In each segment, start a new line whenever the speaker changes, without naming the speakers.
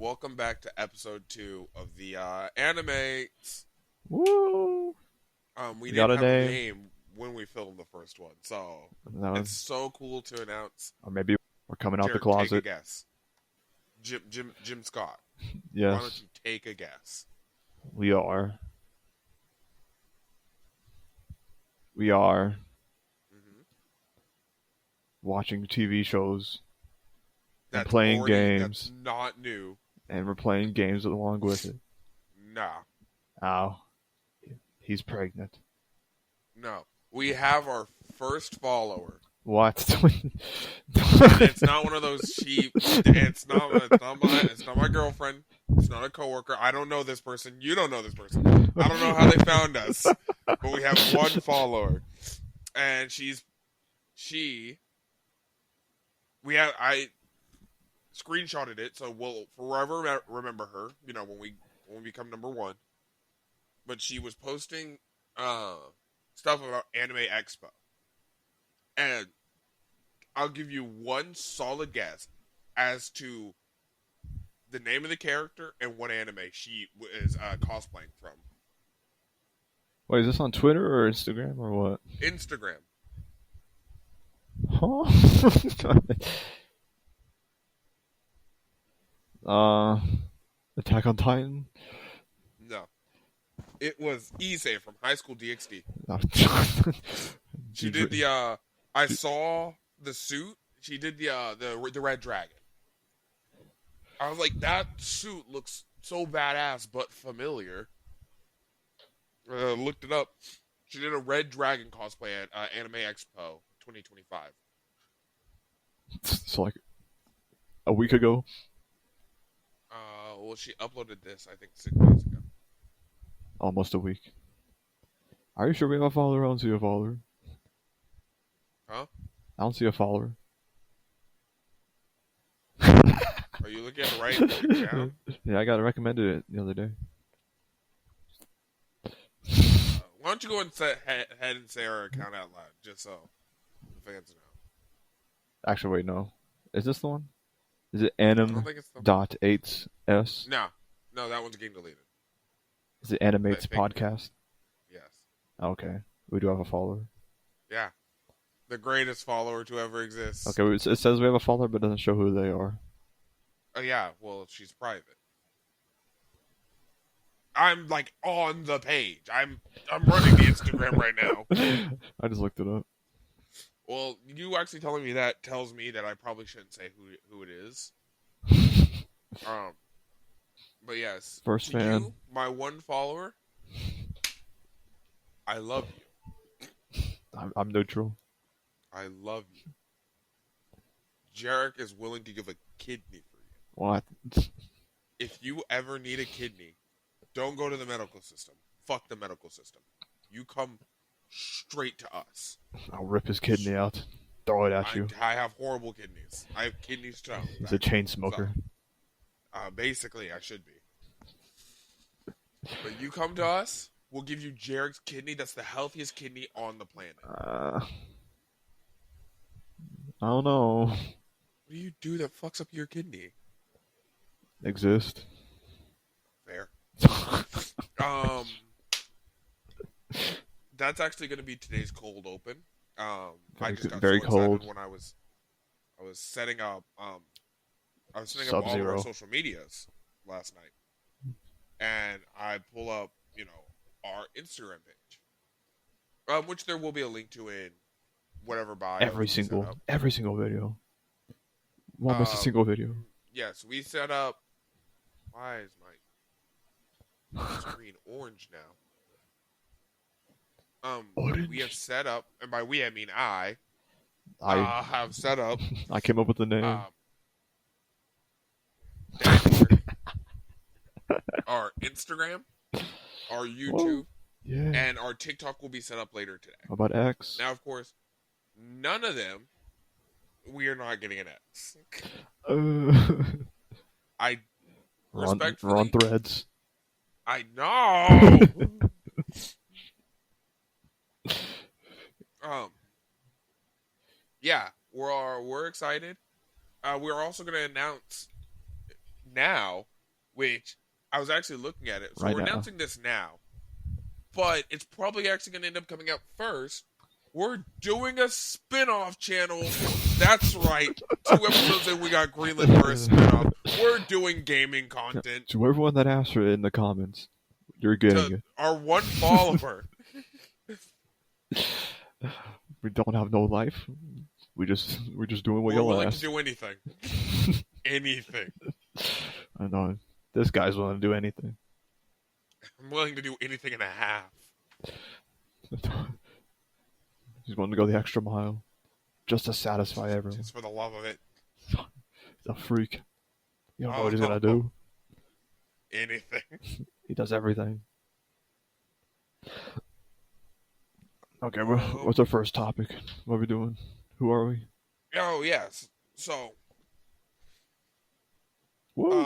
welcome back to episode 2 of the AniM8s.
Woo!
We
We got
didn't
a
have a
name.
name when we filmed the first one, so
That
it's
was,
so cool to announce.
or maybe we're coming out the
Jared, take a
closet.
guess. Jim Scott. Why don't
Yes,
you take a guess?
we are. We are
hmm
watching TV shows and
That's
playing
that's
games,
not new.
and we're playing games along with it.
Nah,
Ow, he's pregnant.
no. We have our first follower.
What?
And it's not one of those cheap. It's not my girlfriend. It's not a coworker. I don't know this person. You don't know this person. I don't know how they found us, but we have one follower, and I screenshotted it, so we'll forever remember her. You know, when we become number one. But she was posting stuff about Anime Expo, and I'll give you one solid guess as to the name of the character and what anime she is cosplaying from.
Wait, is this on Twitter or Instagram or what?
Instagram.
Huh? Attack on Titan.
No. It was Issei from High School DxD. She did the I saw the suit. She did the Red Dragon. I was like, that suit looks so badass but familiar. Looked it up. She did a Red Dragon cosplay at Anime Expo 2025.
So like a week ago.
Well, she uploaded this, I think, 6 months ago.
Almost a week. Are you sure we have a follower? I don't see a follower.
Huh?
I don't see a follower.
Are you looking at the right down?
Yeah, I got recommended it the other day.
Why don't you go and ahead and say our account out loud, just so the fans know.
Actually, wait, no. Is this the one? Is it
I don't think it's the...
AniM8s?
No, that one's getting deleted.
Is it AniM8s
Fake news.
podcast?
Yes.
Okay, we do have a follower.
Yeah. The greatest follower to ever exist.
Okay, it says we have a follower, but it doesn't show who they are.
Oh yeah, well, she's private. I'm like on the page. I'm running the Instagram right now.
I just looked it up.
Well, you actually telling me that tells me that I probably shouldn't say who it is. But yes,
First
to
fan.
you, my one follower, I love you.
I'm neutral.
I love you. Jarek is willing to give a kidney for you.
What?
If you ever need a kidney, don't go to the medical system. Fuck the medical system. You come straight to us.
I'll rip his kidney out. Throw it at you.
I have horrible kidneys. I have kidney stones.
He's a chain smoker.
So, basically, I should be. But you come to us, we'll give you Jarek's kidney. That's the healthiest kidney on the planet.
I don't know.
What do you do that fucks up your kidney?
Exist.
Fair. That's actually going to be today's cold open. I just got
very
so
cold.
excited when I was setting up all of our social medias last night, and I pull up our Instagram page, which there will be a link to in whatever bio.
Every single video. Won't miss a single video.
Yes, we set up. Why is my screen orange now?
Orange.
We have set up, and by we I mean I have set up.
I came up with the name.
Our Instagram, our YouTube,
yeah.
and our TikTok will be set up later today.
How about X?
Now, of course, none of them, we are not getting an X. I respectfully...
We're on Threads.
I know! Yeah, we're excited. We're also going to announce now which I was actually looking at it. So
Right
we're
now.
announcing this now, but it's probably actually going to end up coming out first. We're doing a spin-off channel. That's right. 2 episodes in, we got greenlit for a spin-off. We're doing gaming content
To everyone that asked for it in the comments, you're getting
to
it.
our one follower.
We don't have no life. We're just doing what
We're
y'all
willing to
asked.
do anything. Anything.
I know. This guy's willing to do anything.
I'm willing to do anything and a half.
He's willing to go the extra mile just to satisfy everyone.
Just for the love of it.
He's a freak. You don't know what he's gonna do.
Anything.
He does everything. Okay, what's our first topic? What are we doing? Who are we?
Oh, yes. So,
Woo.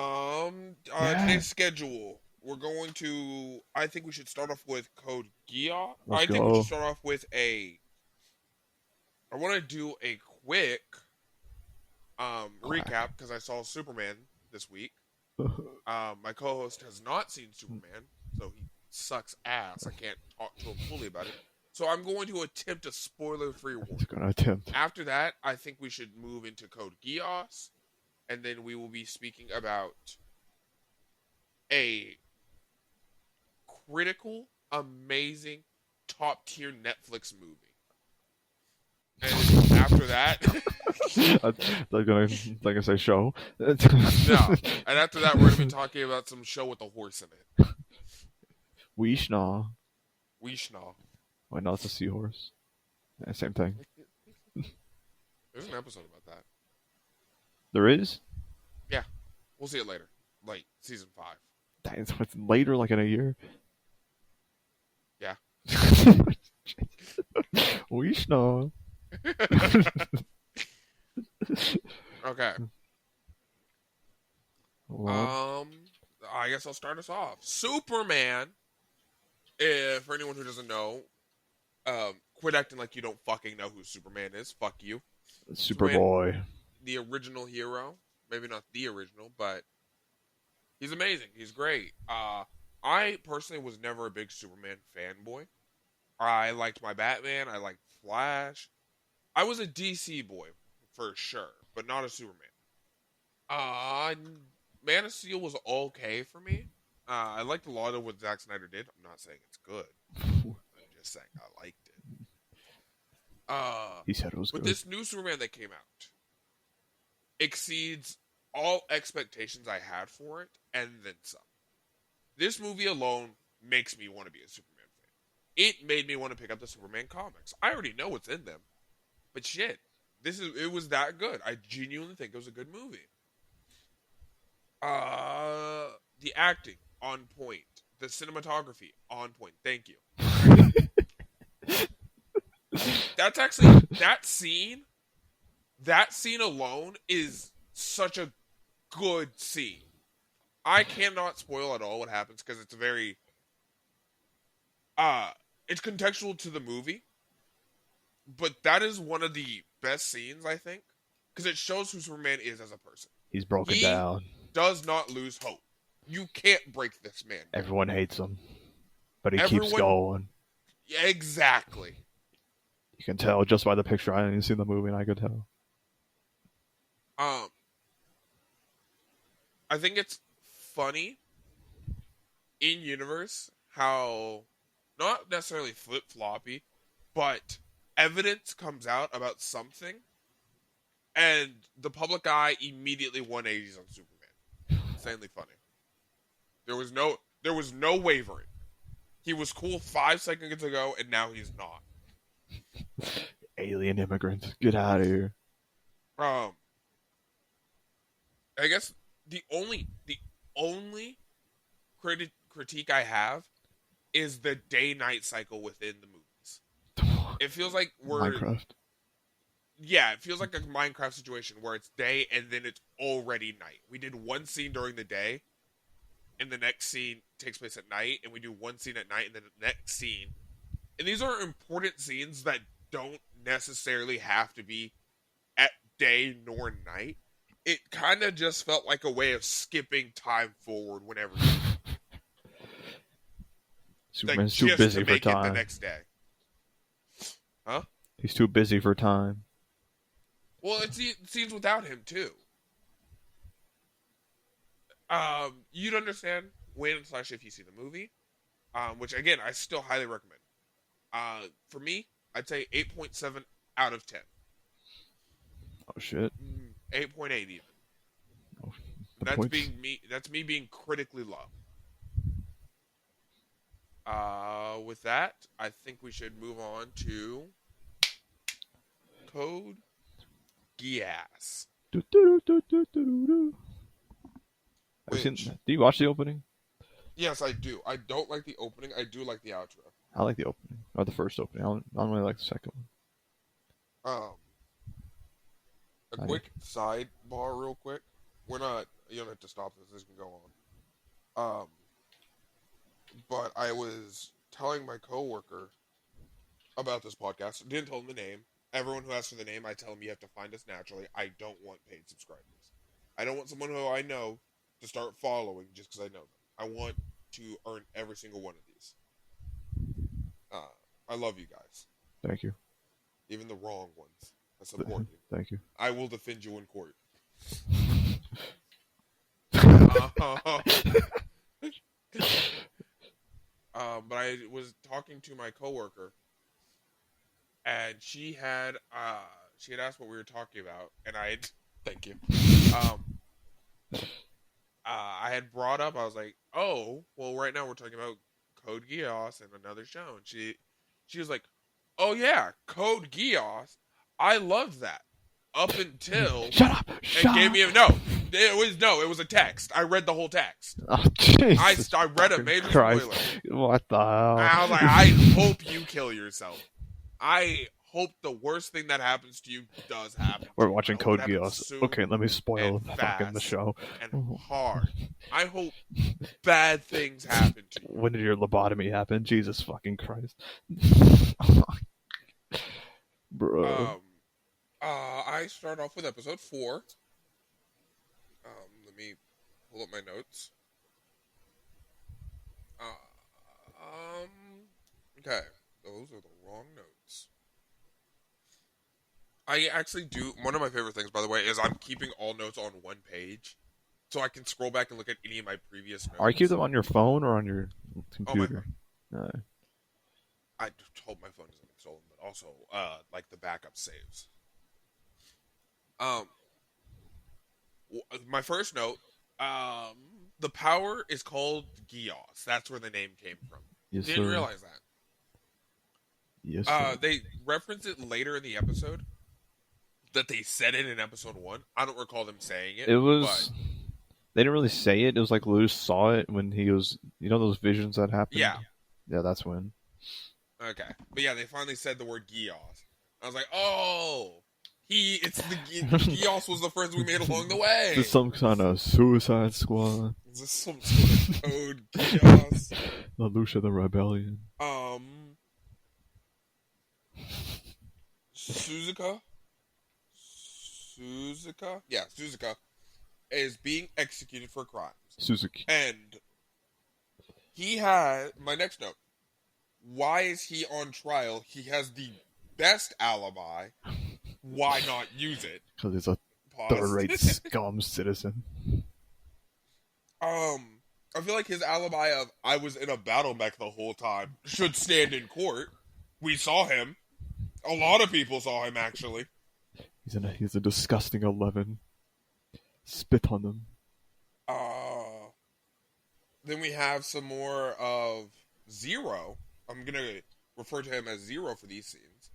today's schedule. We're going to. I think we should start off with Code Geass.
Let's
I think
go.
we should start off with I want to do a quick recap because I saw Superman this week. My co-host has not seen Superman, so he sucks ass. I can't talk to him fully about it. So I'm going to attempt a spoiler-free warning.
He's gonna attempt.
After that, I think we should move into Code Geass, and then we will be speaking about a critical, amazing, top-tier Netflix movie. And after that,
They're gonna say show.
no. And after that, we're going to be talking about some show with a horse in it.
Weeshnaw.
Weeshnaw.
Why not? It's a seahorse. Yeah, same thing.
There's an episode about that.
There is?
Yeah. We'll see it later. Like, season 5.
Dang, it's later, like in a year.
Yeah.
Weeshnaw.
Okay.
Well,
I guess I'll start us off. Superman, for anyone who doesn't know, quit acting like you don't fucking know who Superman is. Fuck you.
Superboy.
The original hero. Maybe not the original, but he's amazing. He's great. I personally was never a big Superman fanboy. I liked my Batman. I liked Flash. I was a DC boy, for sure, but not a Superman. Man of Steel was okay for me. I liked a lot of what Zack Snyder did. I'm not saying it's good. I'm just saying I liked it.
He said it was
but
good.
this new Superman that came out exceeds all expectations I had for it, and then some. This movie alone makes me want to be a Superman fan. It made me want to pick up the Superman comics. I already know what's in them, but shit, it was that good. I genuinely think it was a good movie. The acting on point, the cinematography on point. Thank you. That's actually that scene alone is such a good scene. I cannot spoil at all what happens because it's very it's contextual to the movie. But that is one of the best scenes, I think, because it shows who Superman is as a person.
He's broken down.
Does not lose hope. You can't break this man.
Everyone hates him, but he keeps going.
Yeah, exactly.
You can tell just by the picture. I didn't even see the movie, and I could tell.
I think it's funny in universe how not necessarily flip-floppy, but evidence comes out about something, and the public eye immediately 180s on Superman. Insanely funny. There was no wavering. He was cool 5 seconds ago, and now he's not.
Alien immigrant, get out of here.
I guess the only critique I have is the day-night cycle within the movies. It feels like
Minecraft.
Yeah, it feels like a Minecraft situation where it's day and then it's already night. We did one scene during the day, and the next scene takes place at night, and we do one scene at night, and then the next scene. And these are important scenes that don't necessarily have to be at day nor night. it kind of just felt like a way of skipping time forward whenever you can. Like,
Superman's too
just to
busy for
make it the
time.
next day. Huh?
He's too busy for time.
Well, it seems without him, too. You'd understand when/if you see the movie, which, again, I still highly recommend. For me, I'd say 8.7 out of 10.
Oh shit.
8.8 even.
Oh, the
That's
points.
That's me being critically low. With that, I think we should move on to Code Geass.
Do, do, do, do, do, do, do. Have you
Which,
seen? Do you watch the opening?
yes, I do. I don't like the opening. I do like the outro.
I like the opening, or the first opening. I don't really like the second
Um, a
one.
quick sidebar, real quick. We're not. You don't have to stop this. This can go on. But I was telling my coworker about this podcast. Didn't tell him the name. Everyone who asks for the name, I tell them you have to find us naturally. I don't want paid subscribers. I don't want someone who I know to start following just because I know them. I want to earn every single one of these. I love you guys.
Thank you.
Even the wrong ones. I support you.
Thank you.
I will defend you in court. But I was talking to my coworker, and she had asked what we were talking about, and thank you. I had brought up. I was like, "Oh, well, right now we're talking about Code Geass and another show," and she was like, "Oh yeah, Code Geass. I loved that up until
Shut up!
and gave me a no. It was a text. I read the whole text.
Oh, Jesus
I read a major
Christ.
spoiler.
What the hell?
And I was like, I hope you kill yourself. I hope the worst thing that happens to you does happen.
We're watching Code Geass. Okay, let me spoil
and
fucking the
fast
show.
And hard. I hope bad things happen to you.
When did your lobotomy happen? Jesus fucking Christ. Bro.
I start off with episode 4. Let me pull up my notes. Okay. Those are the wrong notes. I actually do. One of my favorite things, by the way, is I'm keeping all notes on one page. So I can scroll back and look at any of my previous notes.
Are you keep them on your phone or on your computer?
No. I hope my phone doesn't get stolen, but also, like the backup saves. My first note, the power is called Geass. That's where the name came from.
Yes,
Didn't
sir.
realize that.
Yes, sir.
They reference it later in the episode. That they said it in episode 1. I don't recall them saying it.
It was.
But...
They didn't really say it. It was like Lou saw it when he was. You know those visions that happened?
Yeah.
Yeah, that's when.
Okay. But yeah, they finally said the word Geass. I was like, oh. Geass was the friends we made along the way.
Is this some kind of Suicide Squad?
Is this some sort of Code Geass?
The Lucia the Rebellion.
Suzuka? Yeah, Suzuka is being executed for crimes.
Suzuki.
And he had, my next note, why is he on trial? He has the best alibi. Why not use it?
Because he's a third-rate scum citizen.
I feel like his alibi of, I was in a battle mech the whole time, should stand in court. We saw him. A lot of people saw him, actually.
He's a disgusting 11. Spit on them.
Then we have some more of Zero. I'm gonna refer to him as Zero for these scenes.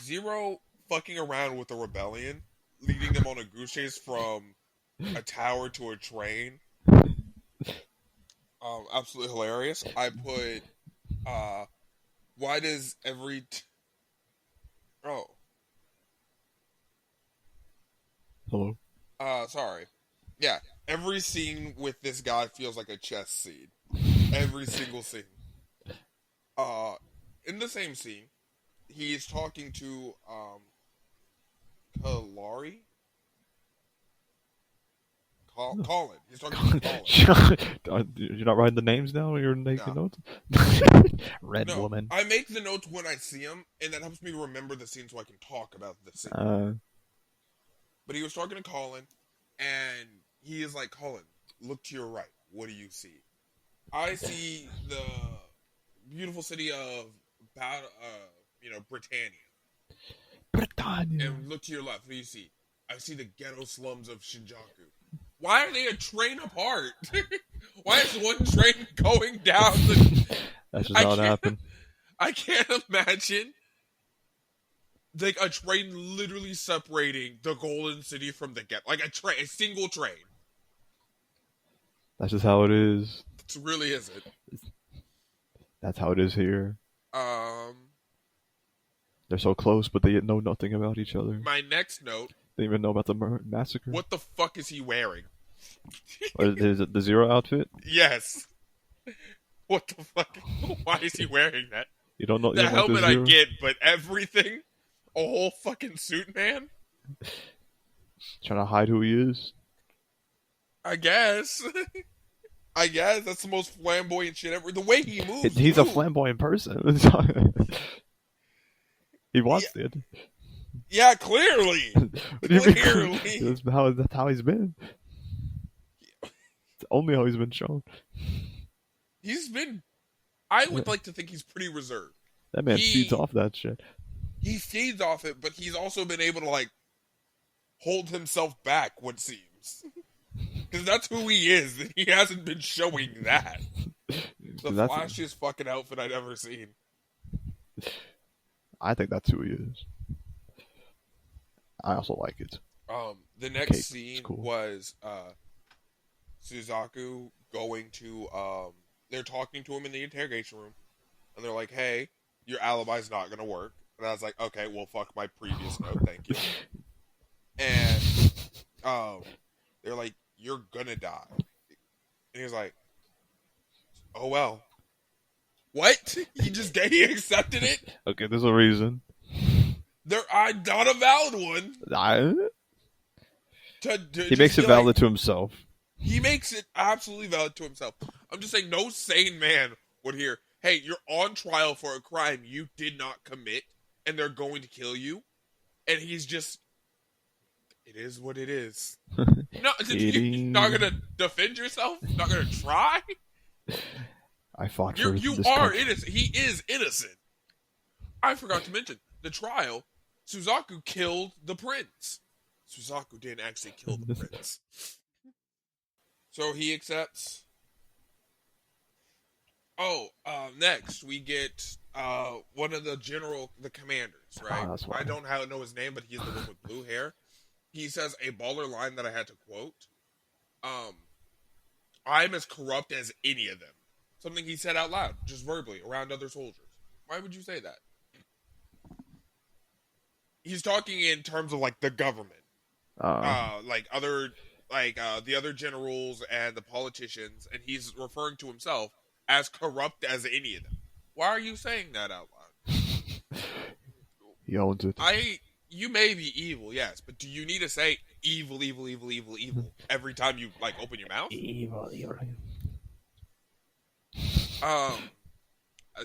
Zero fucking around with the rebellion, leading them on a goose chase from a tower to a train. Absolutely hilarious. I put, why does every...
Hello?
Sorry. Yeah, every scene with this guy feels like a chess scene. Every single scene. In the same scene, he's talking to, Kalari? Colin. He's talking to Colin.
You're not writing the names down when you're making
No.
notes? Red
No,
woman.
I make the notes when I see them, and that helps me remember the scene so I can talk about the scene. But he was talking to Colin, and he is like, Colin, look to your right. What do you see? I see the beautiful city of, Britannia.
Britannia.
And look to your left. What do you see? I see the ghetto slums of Shinjuku. Why are they a train apart? Why is one train going down the...
That's just how it happened.
I can't imagine like a train literally separating the Golden City from the ghetto. Like a single train.
That's just how it is.
It really isn't.
That's how it is here. They're so close, but they know nothing about each other.
My next note.
They didn't even know about the massacre.
What the fuck is he wearing?
Is it the Zero outfit?
Yes. What the fuck? Why is he wearing that?
You don't know
the helmet
like
I get, but everything, a whole fucking suit, man.
Trying to hide who he is.
I guess. That's the most flamboyant shit ever. The way he moves.
He's a flamboyant person. He wants it.
Yeah, clearly. Clearly.
That's how he's been. It's only how he's been shown.
I would like to think he's pretty reserved.
That man feeds off that shit.
He feeds off it, but he's also been able to, hold himself back, what seems. Because that's who he is, and he hasn't been showing that. The flashiest fucking outfit I'd ever seen.
I think that's who he is. I also like it.
The next scene was Suzaku going to they're talking to him in the interrogation room, and they're like, hey, your alibi's not gonna work. And I was like, okay, well, fuck my previous note, thank you. And they're like, you're gonna die. And he's like, oh well. What? He accepted it?
Okay, there's a reason.
I not a valid one.
He makes it valid to himself.
He makes it absolutely valid to himself. I'm just saying, no sane man would hear, hey, you're on trial for a crime you did not commit, and they're going to kill you. And he's just, it is what it is. No, you're not going to defend yourself? Not going to try?
I fought for this
You are innocent. He is innocent. I forgot to mention, the trial, Suzaku killed the prince. Suzaku didn't actually kill the prince. So he accepts. Next we get one of the commanders, right? I don't know his name, but he's the one with blue hair. He says a baller line that I had to quote. I'm as corrupt as any of them. Something he said out loud, just verbally, around other soldiers. Why would you say that? He's talking in terms of the government. The other generals and the politicians, and he's referring to himself as corrupt as any of them. Why are you saying that out loud?
He owns it.
You may be evil, yes, but do you need to say evil, evil, evil, evil, evil every time you open your mouth?
Evil, evil.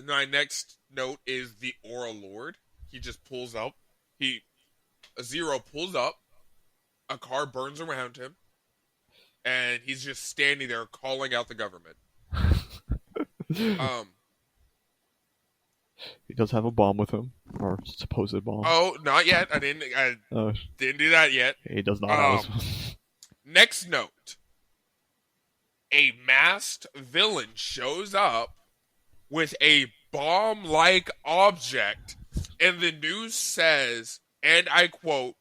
My next note is the Aura Lord. He just pulls up. Zero pulls up. A car burns around him, and he's just standing there calling out the government.
He does have a bomb with him, or supposed bomb.
Oh, not yet. I didn't do that yet.
He does not have
Next note. A masked villain shows up with a bomb-like object, and the news says, and I quote,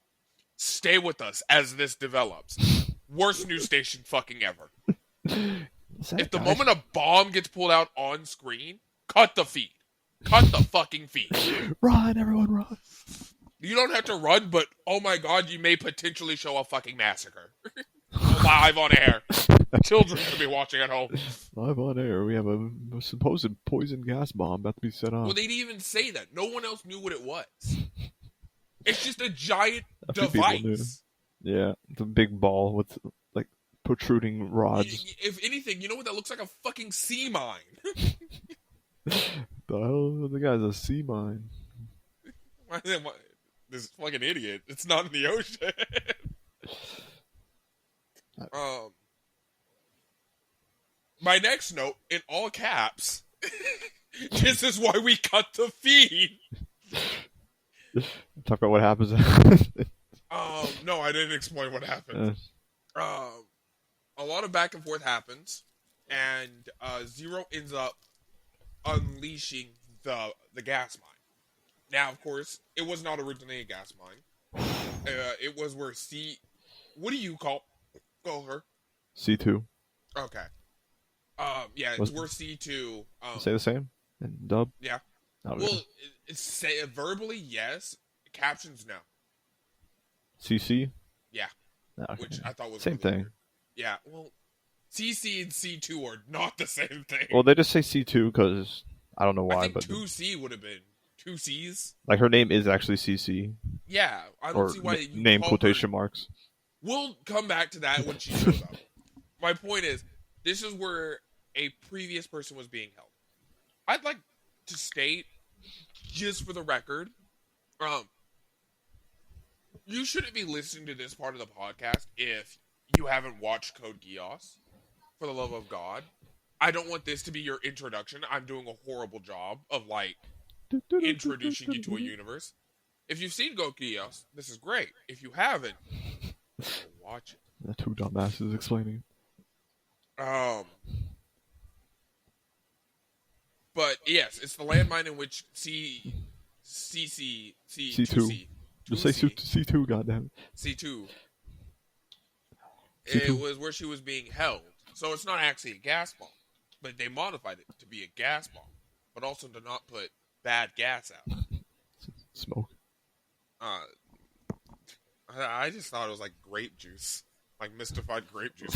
stay with us as this develops. Worst news station fucking ever. If the moment a bomb gets pulled out on screen, cut the feed. Cut the fucking feed.
Run, everyone run.
You don't have to run, but oh my god, you may potentially show a fucking massacre. Live on air. Children could be watching at home.
Live on air, we have a supposed poison gas bomb about to be set off.
Well, they didn't even say that. No one else knew what it was. It's just a giant device.
Yeah, it's a big ball with protruding rods.
If anything, you know what that looks like? A fucking sea mine.
The hell? The guy's a sea mine.
This fucking idiot. It's not in the ocean. um, my next note in all caps. This is why we cut the feed.
Talk about what happens.
No, I didn't explain what happened. A lot of back and forth happens, and Zero ends up unleashing the Geass mine. Now, of course, it was not originally a Geass mine. It was where what do you call her?
C2.
Okay. Yeah, it's where C2.
Say the same in dub.
Yeah.
Oh,
well, it's verbally yes, captions no.
CC.
Yeah.
Okay.
Which I thought was
same
really
thing.
Weird. Yeah. Well, CC and C2 are not the same thing.
Well, they just say C2 because I don't know why.
I think
but
2C would have been 2 C's.
Like her name is actually CC.
Yeah, I don't see why you
name
call
quotation
her...
marks.
We'll come back to that when she shows up. My point is, this is where a previous person was being held. I'd like to state, just for the record, you shouldn't be listening to this part of the podcast if you haven't watched Code Geass. For the love of God. I don't want this to be your introduction. I'm doing a horrible job of, introducing you to a universe. If you've seen Code Geass, this is great. If you haven't, watch it.
The two dumbasses explaining.
But yes, it's the landmine in which C2.
Just say C2, goddammit.
C2.
C2.
It was where she was being held. So it's not actually a gas bomb. But they modified it to be a gas bomb. But also to not put bad gas out.
Smoke.
I just thought it was like grape juice. Like mystified grape juice.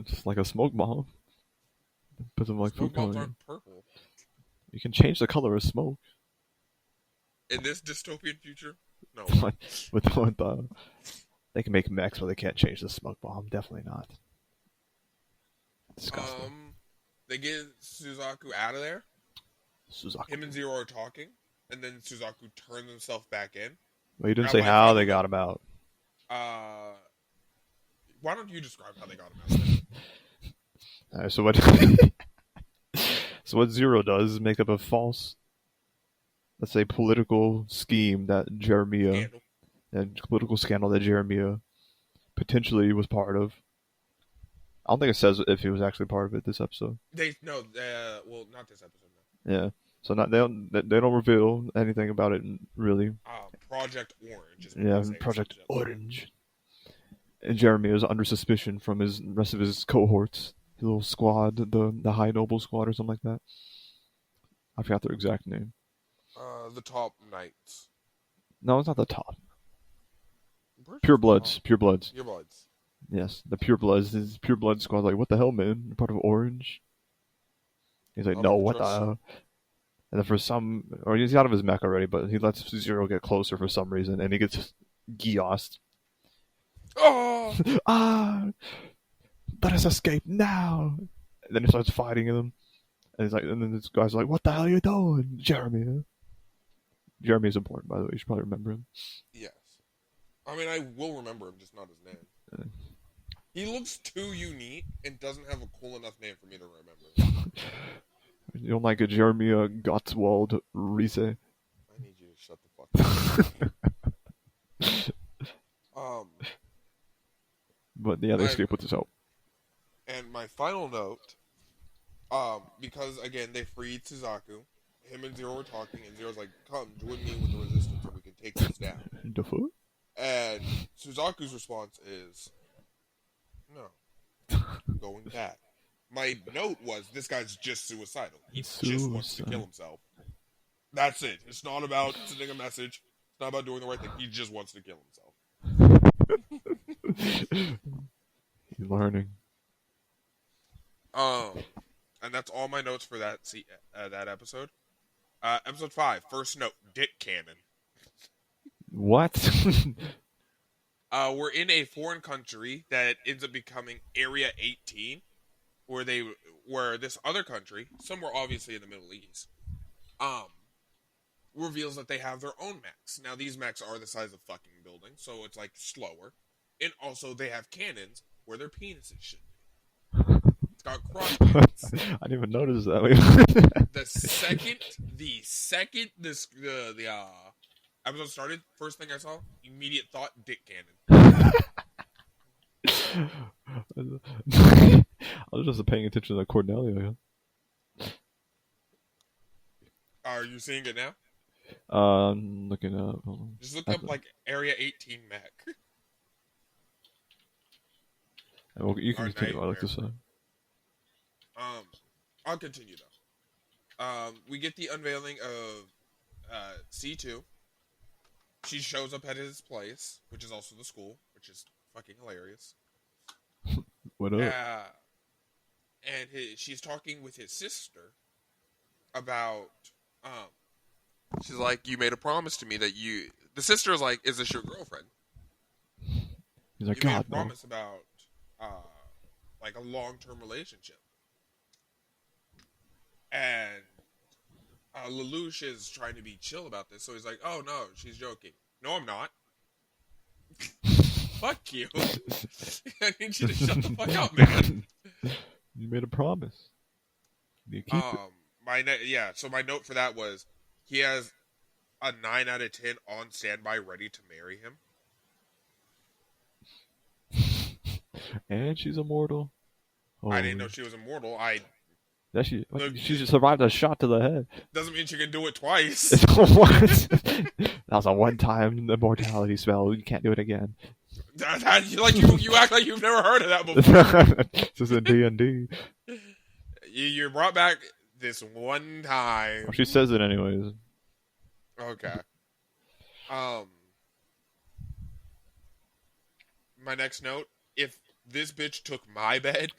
just like a smoke bomb. Put some
smoke bombs aren't purple.
You can change the color of smoke.
In this dystopian future? No.
They can make mechs, but they can't change the smoke bomb. Definitely not. Disgusting.
They get Suzaku out of there.
Suzaku.
Him and Zero are talking, and then Suzaku turns himself back in.
Well, you didn't say how they got him out.
Why don't you describe how they got him out?
Alright, so what Zero does is make up a false, let's say, political scheme that Jeremiah, and political scandal that Jeremiah potentially was part of. I don't think it says if he was actually part of it this episode.
Well, not this episode. No.
Yeah, so they don't reveal anything about it really.
Project Orange.
Yeah, Project Orange. And Jeremy is under suspicion from the rest of his cohorts, his little squad, the High Noble Squad or something like that. I forgot their exact name.
The Top Knights.
No, it's not the top. Pure Bloods. Yes, the Pure Bloods. His Pure Blood squad. Like, what the hell, man? You're part of Orange. He's like, no, what the hell? And then he's out of his mech already, but he lets Zero get closer for some reason, and he gets Geassed.
Oh!
Let us escape now! And then he starts fighting him, and then this guy's like, what the hell are you doing, Jeremy? Jeremy's important, by the way. You should probably remember him.
Yes. I mean, I will remember him, just not his name. He looks too unique and doesn't have a cool enough name for me to remember.
You don't like a Jeremy Gottswald Riese?
I need you to shut the fuck up.
But yeah, they escape with his help.
And my final note, because again they freed Suzaku, him and Zero were talking, and Zero's like, "Come, join me with the Resistance, so we can take this down."
The fuck?
And Suzaku's response is, "No, I'm going back." My note was, this guy's just suicidal. He just wants to kill himself. That's it. It's not about sending a message. It's not about doing the right thing. He just wants to kill himself.
He's learning.
And that's all my notes for that episode. Episode 5, first note, Dick Cannon.
What?
We're in a foreign country that ends up becoming Area 18, where this other country, somewhere obviously in the Middle East, um, reveals that they have their own mechs. Now these mechs are the size of fucking buildings, so it's like slower, and also they have cannons where their penises should be. It's got cross cannons.
I didn't even notice that.
the second the episode started, first thing I saw, immediate thought, dick cannon.
I was just paying attention to Cornelia.
Are you seeing it now?
I'm looking up.
Just look up like Area 18 mech.
Well, you can continue. I like to say.
I'll continue though. We get the unveiling of C2. She shows up at his place, which is also the school, which is fucking hilarious.
What up?
And she's talking with his sister about. She's like, you made a promise to me that you. The sister is like, is this your girlfriend?
He's like,
you
God,
made a promise about like a long-term relationship. And Lelouch is trying to be chill about this, so he's like, oh no, she's joking. No, I'm not. Fuck you. I need you to shut the fuck up, man.
You made a promise. You keep it.
So my note for that was, he has a 9 out of 10 on standby ready to marry him.
And she's immortal.
I didn't know she was immortal.
She just survived a shot to the head.
Doesn't mean she can do it twice.
That was a one-time immortality spell. You can't do it again.
You act like you've never heard of that before.
This is a D&D.
You're brought back this one time.
Well, she says it anyways.
Okay. My next note: if this bitch took my bed.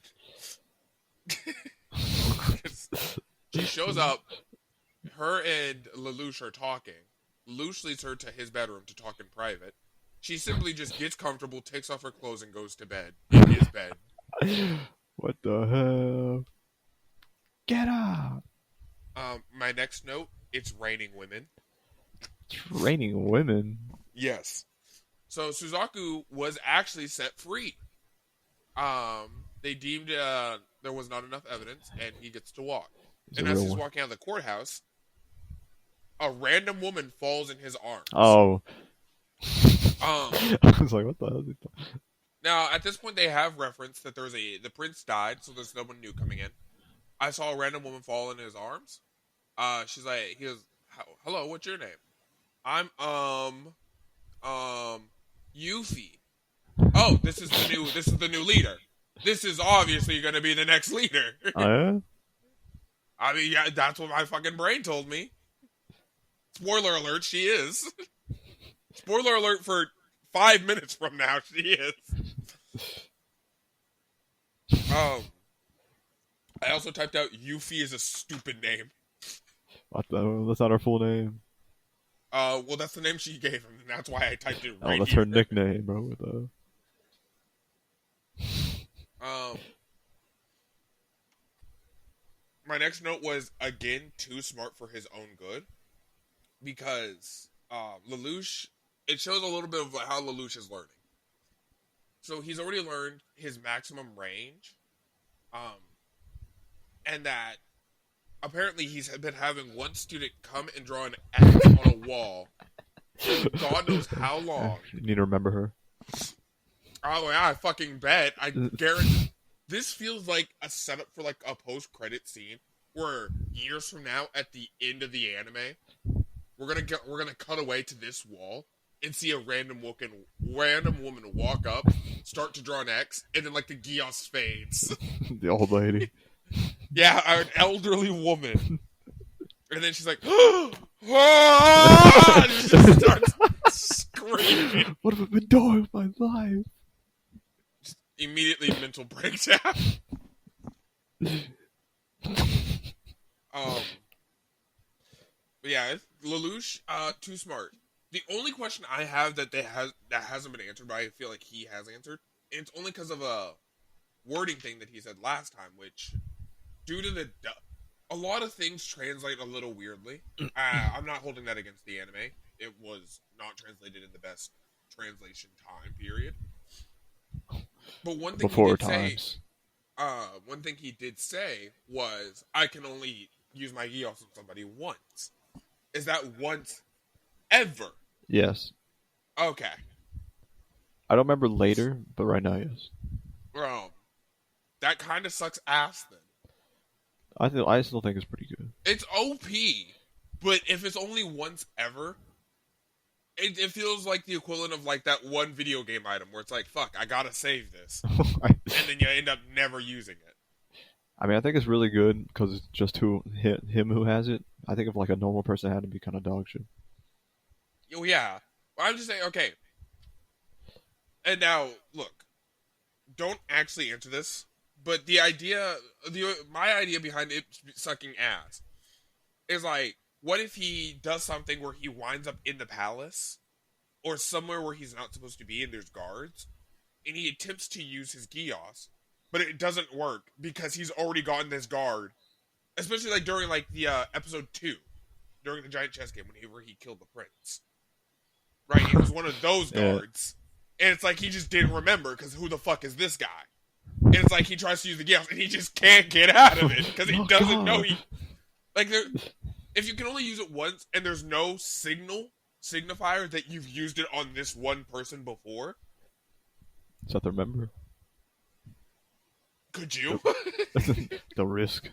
She shows up. Her and Lelouch are talking. Lelouch leads her to his bedroom to talk in private. She simply just gets comfortable, takes off her clothes, and goes to bed. In his bed.
What the hell? Get up!
My next note, it's raining women.
It's raining women?
Yes. So Suzaku was actually set free. They deemed there was not enough evidence, and he gets to walk. And as he's walking out of the courthouse, a random woman falls in his arms.
Oh. I was like, what the hell is he talking?
Now, at this point, they have referenced that the prince died, so there's no one new coming in. I saw a random woman fall in his arms. He goes, hello, what's your name? I'm, Yuffie. Oh, this is the new leader. This is obviously going to be the next leader.
Oh, yeah?
I mean, yeah, that's what my fucking brain told me. Spoiler alert, she is. Spoiler alert for 5 minutes from now, she is. I also typed out Yuffie is a stupid name.
What the? That's not her full name.
Well, that's the name she gave him, and that's why I typed it right
that's
here.
her nickname, bro.
My next note was, again, too smart for his own good. Because Lelouch, it shows a little bit of how Lelouch is learning. So he's already learned his maximum range. And that apparently he's been having one student come and draw an X on a wall. God knows how long.
You need to remember her.
Oh, yeah, I fucking bet. I guarantee. This feels like a setup for like a post-credit scene where years from now, at the end of the anime, we're gonna cut away to this wall and see a random woman walk up, start to draw an X, and then like the Geass fades.
The old lady.
Yeah, an elderly woman. And then she's like, and she just starts screaming.
What have I been doing with my life?
Just immediately mental breakdown. But yeah, Lelouch, too smart. The only question I have that hasn't been answered, but I feel like he has answered, and it's only because of a wording thing that he said last time, which due to a lot of things translate a little weirdly. I'm not holding that against the anime. It was not translated in the best translation time period. But one thing
Before
he did
times.
say, one thing he did say was, "I can only use my Geass on somebody once." Is that once ever?
Yes.
Okay.
I don't remember later, but right now, yes.
That kind of sucks ass then.
I still think it's pretty good.
It's OP, but if it's only once ever, it feels like the equivalent of like that one video game item where it's like, fuck, I gotta save this, and then you end up never using it.
I mean, I think it's really good because it's just him who has it. I think if like a normal person had to be kind of dog shit.
Oh yeah, well, I'm just saying. Okay, and now look, don't actually answer this, but my idea behind it sucking ass is like, what if he does something where he winds up in the palace or somewhere where he's not supposed to be and there's guards, and he attempts to use his Geass, but it doesn't work because he's already gotten this guard, especially like during like the episode 2, during the giant chess game where he killed the prince. Right, it was one of those guards, and it's like he just didn't remember because who the fuck is this guy? And it's like he tries to use the Geass and he just can't get out of it because he doesn't know if you can only use it once and there's no signifier that you've used it on this one person before.
Is that the remember?
Could you?
The risk.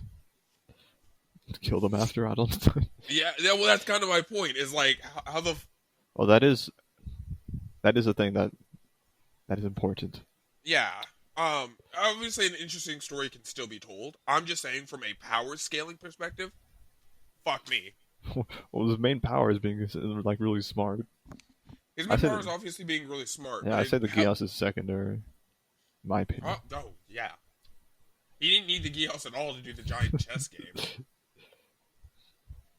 Kill them after? I don't know.
Yeah, well, that's kind of my point, is like, how the...
Well, that is a thing that is important.
Yeah. Obviously an interesting story can still be told. I'm just saying from a power scaling perspective, fuck me.
Well, his main power is being like really smart.
His main power is obviously being really smart.
Yeah, I say the Geass is secondary. In my opinion.
Oh, yeah. He didn't need the Geass at all to do the giant chess game.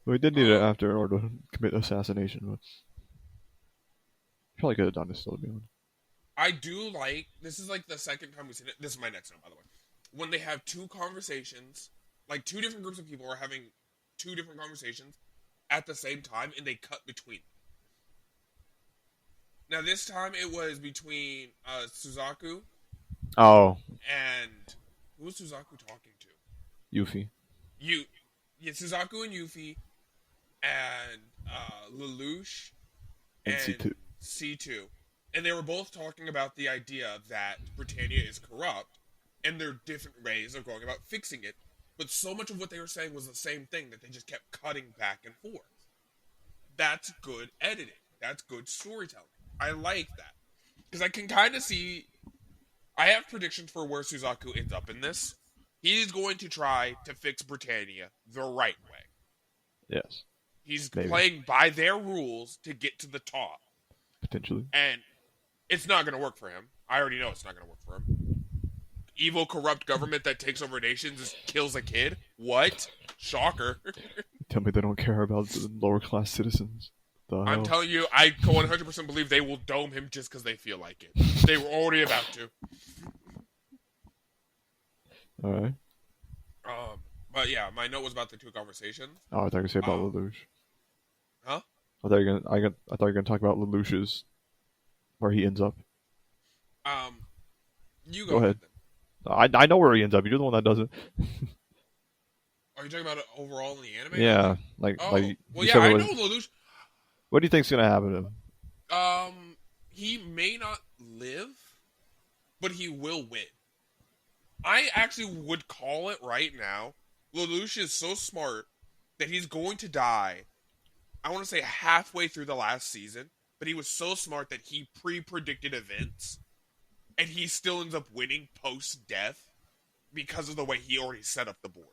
Well, he did need it after in order to commit assassination, but probably could have done this still, to be honest.
I do like, this is like the second time we've seen it. This is my next note, by the way. When they have two conversations, like two different groups of people are having two different conversations at the same time, and they cut between them. Now, this time it was between Suzaku.
Oh.
And who was Suzaku talking to?
Yuffie.
Yeah, Suzaku and Yuffie, and Lelouch,
and
C2. And they were both talking about the idea that Britannia is corrupt, and there are different ways of going about fixing it. But so much of what they were saying was the same thing that they just kept cutting back and forth. That's good editing. That's good storytelling. I like that. Because I can kind of see... I have predictions for where Suzaku ends up in this. He's going to try to fix Britannia the right way.
Yes.
He's playing by their rules to get to the top.
Potentially.
And it's not going to work for him. I already know it's not going to work for him. Evil, corrupt government that takes over nations kills a kid? What? Shocker.
Tell me they don't care about the lower class citizens.
I'm telling you, I 100% believe they will dome him just because they feel like it. They were already about to.
Alright.
But yeah, my note was about the two conversations.
Oh, I thought you were going to say about Lelouch.
Huh?
I thought you were going to talk about Lelouch's, where he ends up.
You go ahead then.
I know where he ends up. You're the one that doesn't.
Are you talking about it overall in the anime?
Yeah,
well, yeah, I know Lelouch.
What do you think's gonna happen to him?
He may not live, but he will win. I actually would call it right now. Lelouch is so smart that he's going to die. I want to say halfway through the last season, but he was so smart that he pre-predicted events. And he still ends up winning post-death because of the way he already set up the board.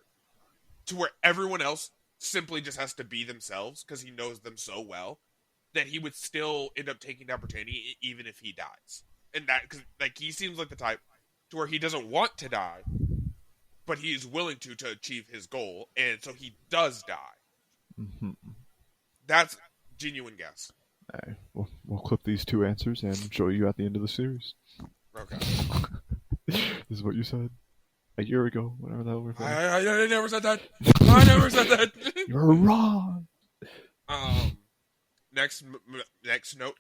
To where everyone else simply just has to be themselves because he knows them so well that he would still end up taking down Britannia even if he dies. And that, because like, he seems like the type to where he doesn't want to die, but he is willing to achieve his goal, and so he does die.
Mm-hmm.
That's genuine guess.
Alright, we'll clip these 2 answers and show you at the end of the series.
Okay.
This is what you said a year ago, whatever that was.
I never said that. I never said that.
You're wrong.
Next note.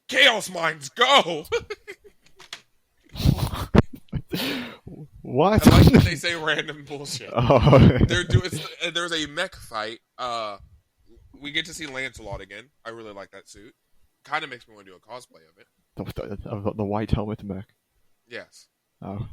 Chaos Minds, go!
What?
I like that they say random bullshit.
Oh.
There's a mech fight. We get to see Lancelot again. I really like that suit. Kind of makes me want to do a cosplay of it.
The white helmet mech.
Yes.
Oh.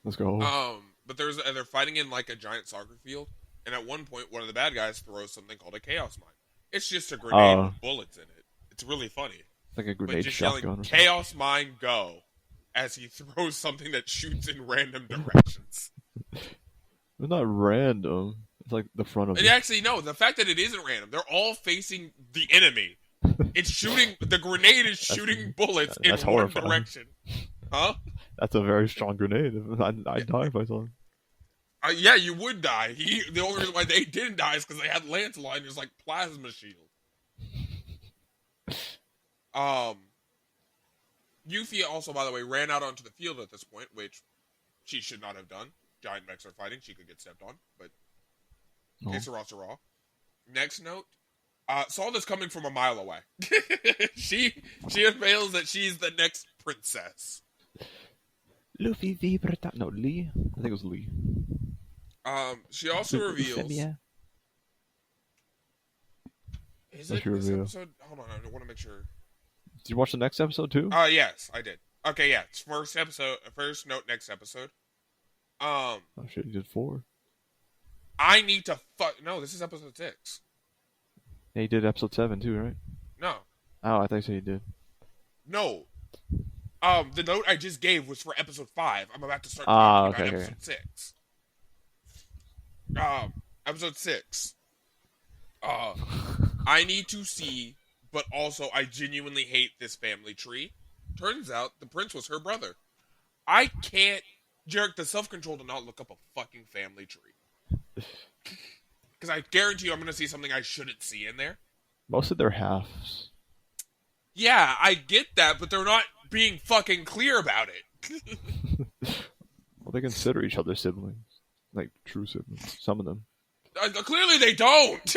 Let's go.
But they're fighting in like a giant soccer field, and at one point, one of the bad guys throws something called a Chaos Mine. It's just a grenade with bullets in it. It's really funny.
It's like a grenade shotgun.
Chaos Mine, go! As he throws something that shoots in random directions.
It's not random. It's like the front of it.
Actually, no. The fact that it isn't random, they're all facing the enemy. It's shooting. The grenade is shooting bullets in one direction. Huh?
That's a very strong grenade. I'd die if I saw him.
Yeah, you would die. The only reason why they didn't die is because they had Lancelot and there's like plasma shield. Yuffie also, by the way, ran out onto the field at this point, which she should not have done. Giant mechs are fighting; she could get stepped on, but que sera. Next note. Saw this coming from a mile away. She unveils that she's the next princess.
Luffy vibrata. No, Lee. I think it was Lee.
She also reveals. Is it this episode? Hold on, I want to make sure.
Did you watch the next episode too?
Yes, I did. Okay, yeah, it's first note, next episode.
Oh shit, you did 4.
I need to no, this is episode 6.
Yeah, you did episode 7 too, right?
No.
Oh, I think so. You did.
No. The note I just gave was for episode 5. I'm about to start talking about episode 6. Episode 6. I need to see, but also I genuinely hate this family tree. Turns out the prince was her brother. I can't jerk the self-control to not look up a fucking family tree. Because I guarantee you I'm going to see something I shouldn't see in there.
Most of their halves.
Yeah, I get that, but they're not being fucking clear about it.
Well, they consider each other siblings. Like, true siblings. Some of them.
Clearly they don't!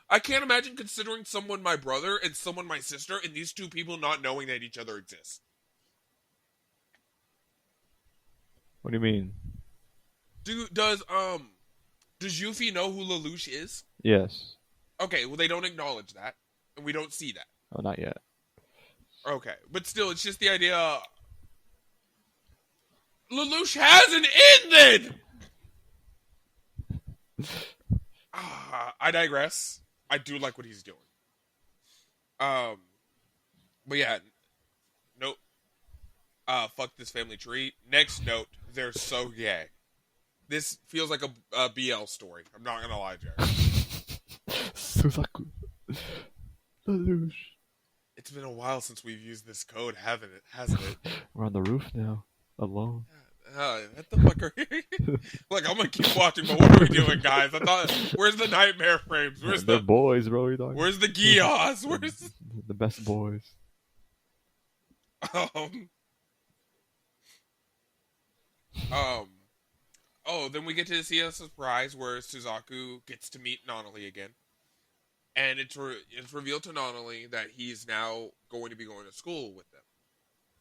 I can't imagine considering someone my brother and someone my sister and these two people not knowing that each other exists.
What do you mean?
Does Yuffie know who Lelouch is?
Yes.
Okay, well they don't acknowledge that, and we don't see that.
Oh, not yet.
Okay, but still, it's just the idea. Lelouch has an ended. I digress. I do like what he's doing. But yeah, nope. Fuck this family tree. Next note, they're so gay. This feels like a BL story. I'm not gonna lie, Jared.
Suzaku. Lelouch.
It's been a while since we've used this code, hasn't it?
We're on the roof now, alone.
What the fuck are you? Look, I'm gonna keep watching, but what are we doing, guys? Where's the nightmare frames? Where's the
boys, bro?
Where's the Geass? Where's
the best boys?
Then we get to see a surprise where Suzaku gets to meet Nonali again. And it's revealed to Nonali that he's now going to be going to school with them.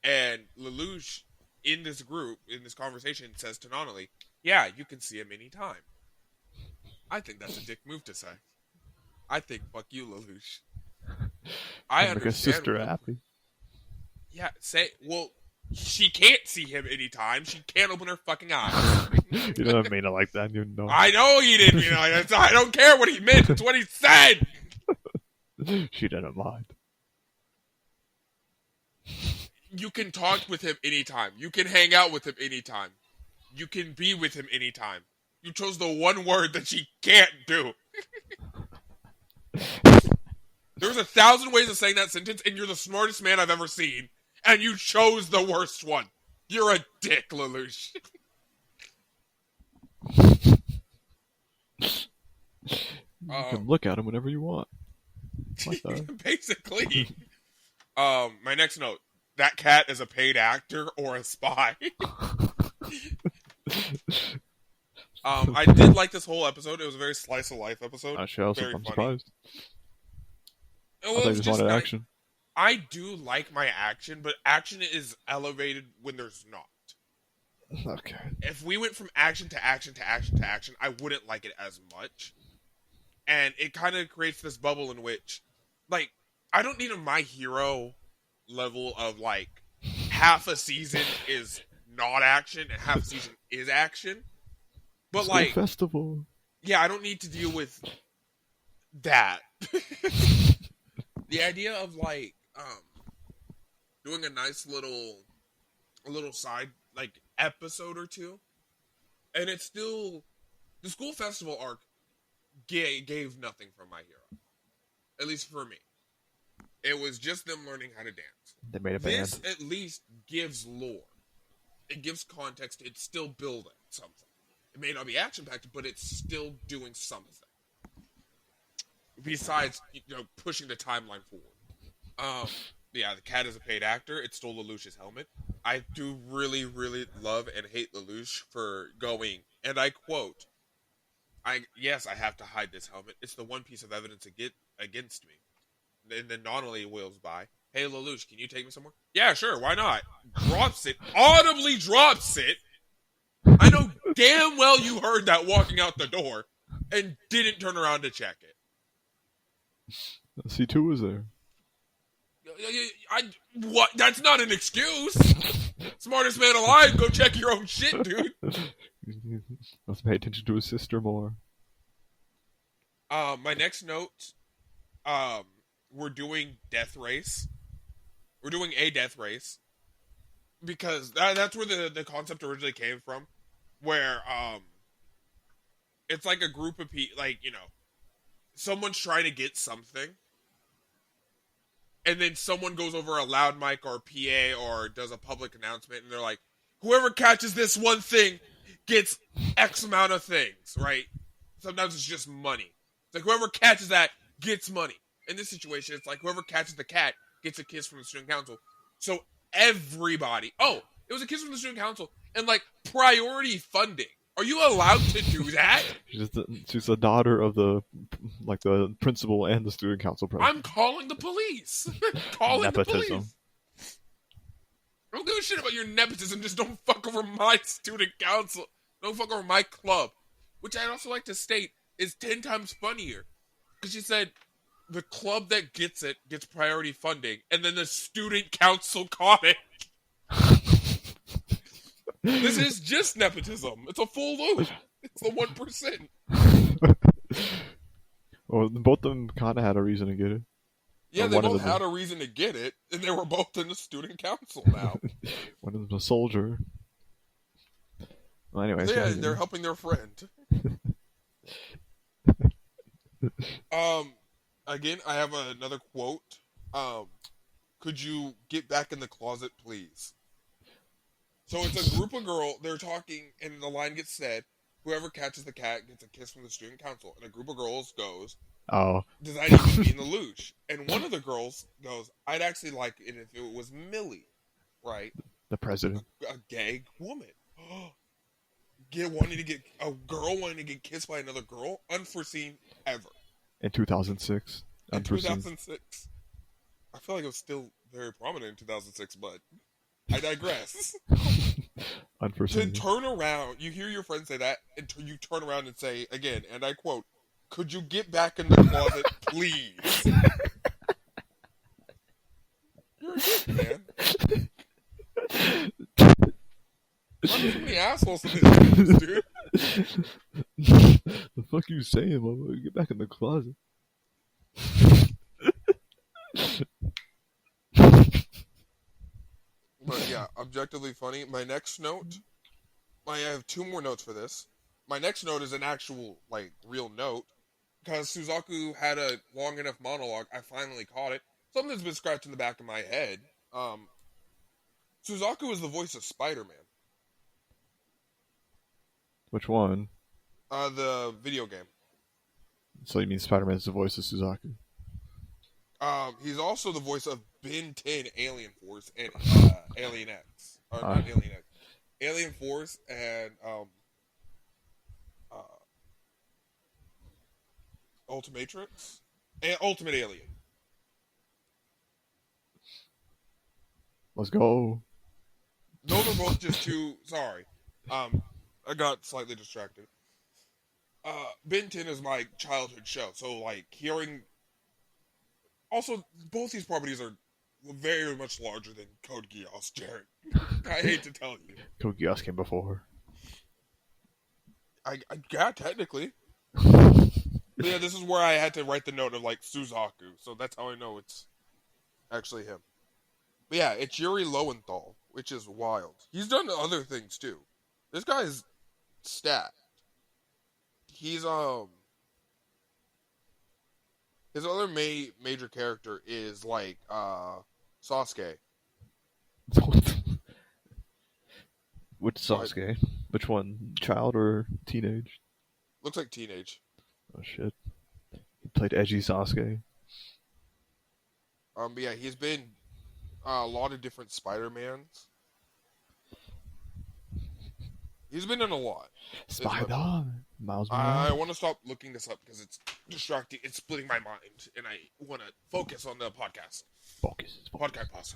And Lelouch, in this group, in this conversation, says to Nonali, yeah, you can see him anytime. I think that's a dick move to say. I think, fuck you, Lelouch. I understand.
Make a sister happy.
Yeah, she can't see him anytime. She can't open her fucking eyes.
You don't mean it like that. You know.
I know he didn't mean it like that. I don't care what he meant. It's what he said.
She didn't mind.
You can talk with him anytime. You can hang out with him anytime. You can be with him anytime. You chose the one word that she can't do. There's 1,000 ways of saying that sentence, and you're the smartest man I've ever seen. And you chose the worst one. You're a dick, Lelouch.
You can look at him whenever you want. Like that.
Basically. My next note. That cat is a paid actor or a spy. I did like this whole episode. It was a very slice of life episode.
Actually, I'm surprised.
Well,
I thought you just wanted action.
I do like my action, but action is elevated when there's not.
Okay.
If we went from action to action to action to action, I wouldn't like it as much. And it kind of creates this bubble in which, like, I don't need a My Hero level of, like, half a season is not action and half a season is action. But,
School
like,
festival.
Yeah, I don't need to deal with that. The idea of, like, doing a nice little side, like, episode or two, and it's still, the school festival arc gave nothing from My Hero, at least for me. It was just them learning how to dance.
They made a band.
This at least gives lore. It gives context. It's still building something. It may not be action-packed, but it's still doing something. Besides, pushing the timeline forward. Yeah, the cat is a paid actor. It stole Lelouch's helmet. I do really, really love and hate Lelouch for going, and I quote, yes, I have to hide this helmet. It's the one piece of evidence against me. And then Donnelly wheels by. Hey, Lelouch, can you take me somewhere? Yeah, sure, why not? Drops it. Audibly drops it. I know damn well you heard that walking out the door and didn't turn around to check it.
C2 was there.
What? That's not an excuse. Smartest man alive, go check your own shit, dude.
Let's pay attention to his sister more.
My next note, we're doing Death Race. We're doing a Death Race. Because that's where the concept originally came from. Where, it's like a group of people, like, someone's trying to get something. And then someone goes over a loud mic or a PA or does a public announcement, and they're like, whoever catches this one thing gets X amount of things, right? Sometimes it's just money. It's like whoever catches that gets money. In this situation, it's like whoever catches the cat gets a kiss from the student council. So everybody, it was a kiss from the student council, and like priority funding. Are you allowed to do that?
She's the daughter of the principal and the student council president.
I'm calling the police. Calling nepotism. The police. I don't give a shit about your nepotism. Just don't fuck over my student council. Don't fuck over my club. Which I'd also like to state is 10 times funnier. Because she said the club that gets it gets priority funding, and then the student council caught it. This is just nepotism. It's a full loop. It's the 1%.
Well, both of them kind of had a reason to get it.
Yeah, they both had a reason to get it, and they were both in the student council now.
One of them's a soldier. Well, anyways.
Yeah, they're helping their friend. Again, I have another quote. Could you get back in the closet, please? So it's a group of girls, they're talking, and the line gets said, whoever catches the cat gets a kiss from the student council. And a group of girls goes, does that even mean the Lelouch? And one of the girls goes, I'd actually like it if it was Millie, right?
The president.
A gay woman. A girl wanting to get kissed by another girl? Unforeseen ever.
In 2006. Unforeseen.
In 2006. I feel like it was still very prominent in 2006, but I digress.
Unforeseen.
To turn around, you hear your friend say that, and you turn around and say, again, and I quote, could you get back in the closet, please? You're a dick, man. Why are so many assholes in this, dude?
The fuck are you saying, mama? Get back in the closet.
But yeah, objectively funny. My next note, I have 2 more notes for this. My next note is an actual, real note. Because Suzaku had a long enough monologue, I finally caught it. Something that's been scratched in the back of my head. Suzaku is the voice of Spider-Man.
Which one?
The video game.
So you mean Spider-Man's the voice of Suzaku?
He's also the voice of Ben 10 Alien Force and Alien X. Or not Alien X. Alien Force and uh, Ultimatrix and Ultimate Alien.
Let's go.
Those are both just two. Sorry, I got slightly distracted. Ben 10 is my childhood show, so like hearing. Also, both these properties are very much larger than Code Geass, Jared. I hate to tell you.
Code Geass came before.
Yeah, technically. But yeah, this is where I had to write the note of like Suzaku, so that's how I know it's actually him. But yeah, it's Yuri Lowenthal, which is wild. He's done other things too. This guy is stacked. He's his other major character is like Sasuke.
Which Sasuke? Which one? Child or teenage?
Looks like teenage.
Oh shit. He played edgy Sasuke.
But yeah, he's been a lot of different Spider-Mans. He's been in a lot.
Spider. Miles Morales.
I want to stop looking this up because it's distracting. It's splitting my mind, and I want to focus on the podcast.
Focus.
Podcast.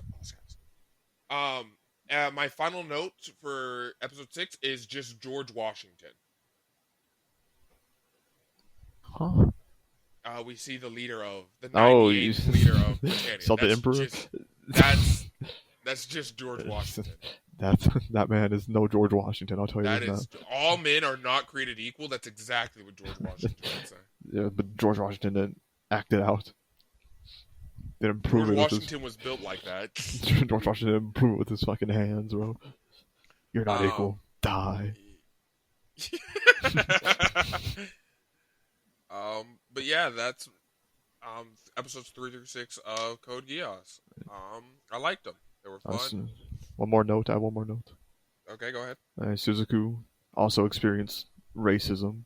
My final note for episode 6 is just George Washington.
Huh?
We see the leader of the 98th leader of Britannia.
Saw the Emperor.
That's just George Washington.
That man is no George Washington. I'll tell you that.
All men are not created equal. That's exactly what George Washington would say.
Yeah, but George Washington didn't act it out. Didn't prove
George
it.
Washington was built like that.
George Washington didn't prove it with his fucking hands, bro. You're not equal. Die.
But yeah, that's episodes 3 through 6 of Code Geass. I liked them. They were fun.
One more note. I have one more note.
Okay, go ahead.
Suzaku also experienced racism.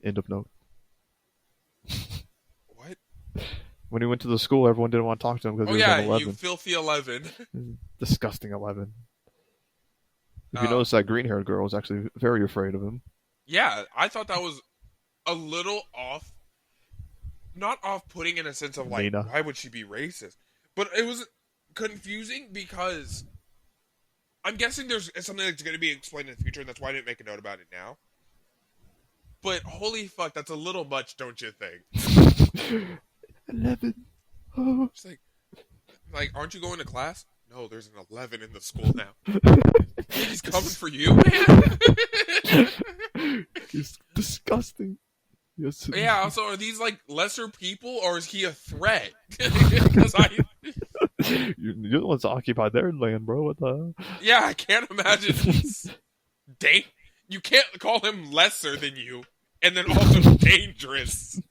End of note.
What?
When he went to the school, everyone didn't want to talk to him because he was an 11.
You filthy 11.
Disgusting 11. If you notice, that green-haired girl was actually very afraid of him.
Yeah, I thought that was a little off. Not off-putting in a sense of, like, Nina. Why would she be racist? But it was confusing because I'm guessing there's something that's going to be explained in the future, and that's why I didn't make a note about it now. But holy fuck, that's a little much, don't you think?
11. Oh.
It's like, aren't you going to class? No, there's an 11 in the school now. He's coming for you, man.
He's disgusting. Yes.
Yeah, also, are these, like, lesser people, or is he a threat? Because
You're the ones that occupied their land, bro. What the hell?
Yeah, I can't imagine he's... You can't call him lesser than you, and then also dangerous.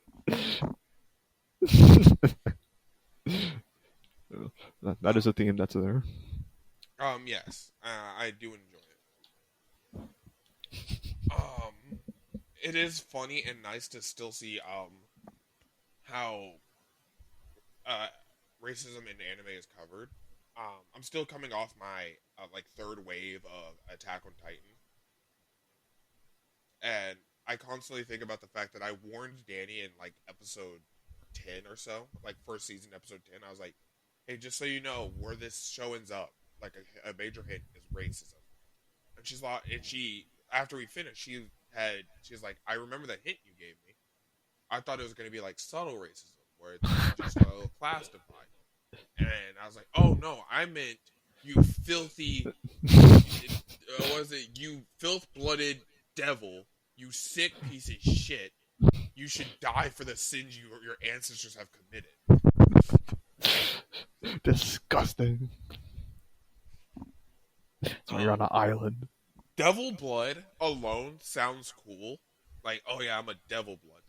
That is a theme that's there.
Yes. I do enjoy it. It is funny and nice to still see how racism in anime is covered. I'm still coming off my third wave of Attack on Titan, and I constantly think about the fact that I warned Danny in like episode 10 or so, like first season episode 10. I was like, hey, just so you know, where this show ends up, like a major hint is racism. And she's like, after we finished, she's like, I remember that hint you gave me. I thought it was going to be like subtle racism, where it's just a little class divide. And I was like, oh no, I meant you filthy, you filth-blooded devil, you sick piece of shit. You should die for the sins your ancestors have committed.
Disgusting. So you're on an island.
Devil blood alone sounds cool. Like, oh yeah, I'm a devil blood.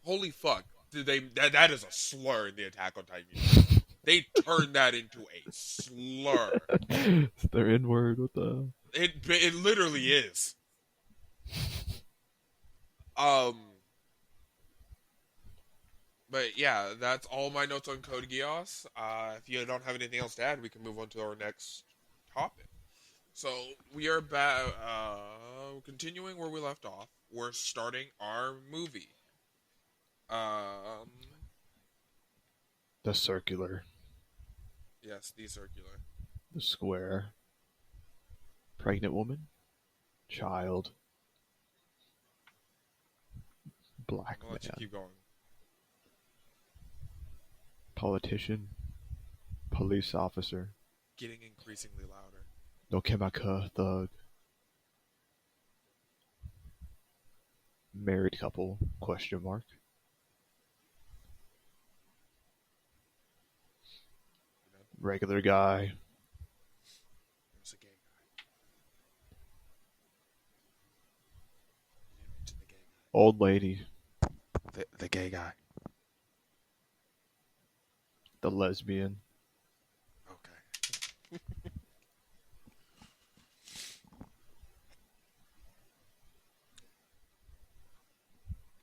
Holy fuck. That is a slur in the Attack on Titan. They turned that into a slur.
It's their N-word with the...
It literally is. But yeah, that's all my notes on Code Geass. If you don't have anything else to add, we can move on to our next topic. So we are continuing where we left off. We're starting our movie. Um,
the circular.
Yes, the circular.
The square. Pregnant woman. Child. Black
I'll let you
man.
keep going.
Politician. Police officer.
Getting increasingly louder.
Nokemaka thug. Married couple? Question mark. Regular guy.
There's a gay guy. You didn't mention the gay guy.
Old lady.
The gay guy.
The lesbian.
Okay.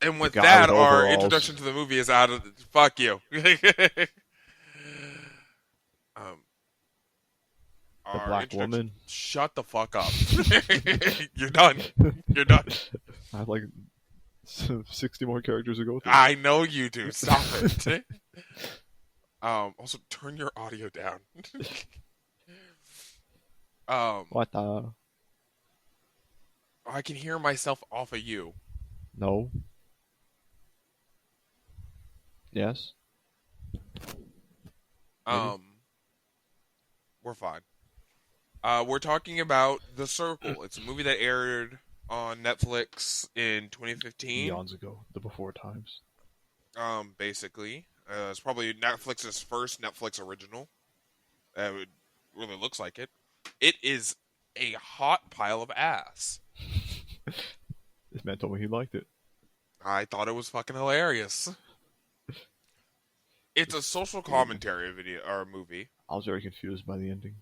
And with that, our introduction to the movie is out of. Fuck you.
The black woman.
Shut the fuck up. You're done. You're done.
I have like 60 more characters to go through.
I know you do. Stop it. Also, turn your audio down.
What the?
I can hear myself off of you.
No. Yes.
We're fine. We're talking about The Circle. It's a movie that aired on Netflix in 2015.
Eons ago, the before times.
Basically, it's probably Netflix's first Netflix original. It really looks like it. It is a hot pile of ass.
This man told me he liked it.
I thought it was fucking hilarious. It's a social commentary video or movie.
I was very confused by the ending.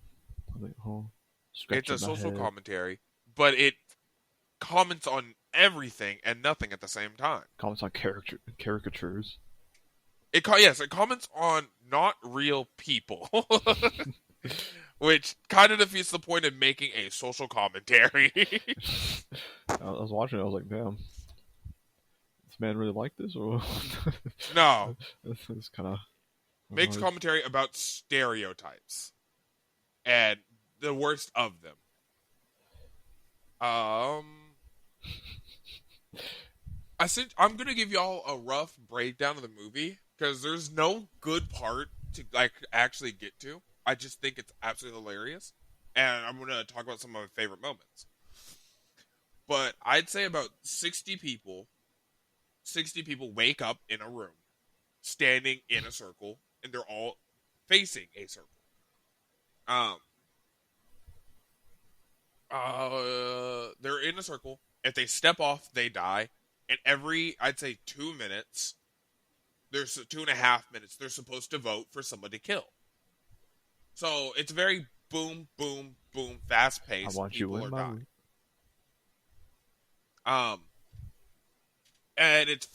I was like, oh,
it's a social commentary, but it comments on everything and nothing at the same time.
Comments on caricatures.
It comments on not real people, which kind of defeats the point of making a social commentary.
I was watching it. I was like, damn, this man really liked this, or
no?
It's kind of
makes commentary about stereotypes and the worst of them. I'm gonna give y'all a rough breakdown of the movie because there's no good part to like actually get to. I just think it's absolutely hilarious, and I'm gonna talk about some of my favorite moments. But I'd say about 60 people wake up in a room, standing in a circle, and they're all facing a circle. They're in a circle. If they step off, they die. And every, I'd say 2 minutes, there's 2.5 minutes, they're supposed to vote for someone to kill. So it's very boom, boom, boom, fast paced.
I want you in my room.
And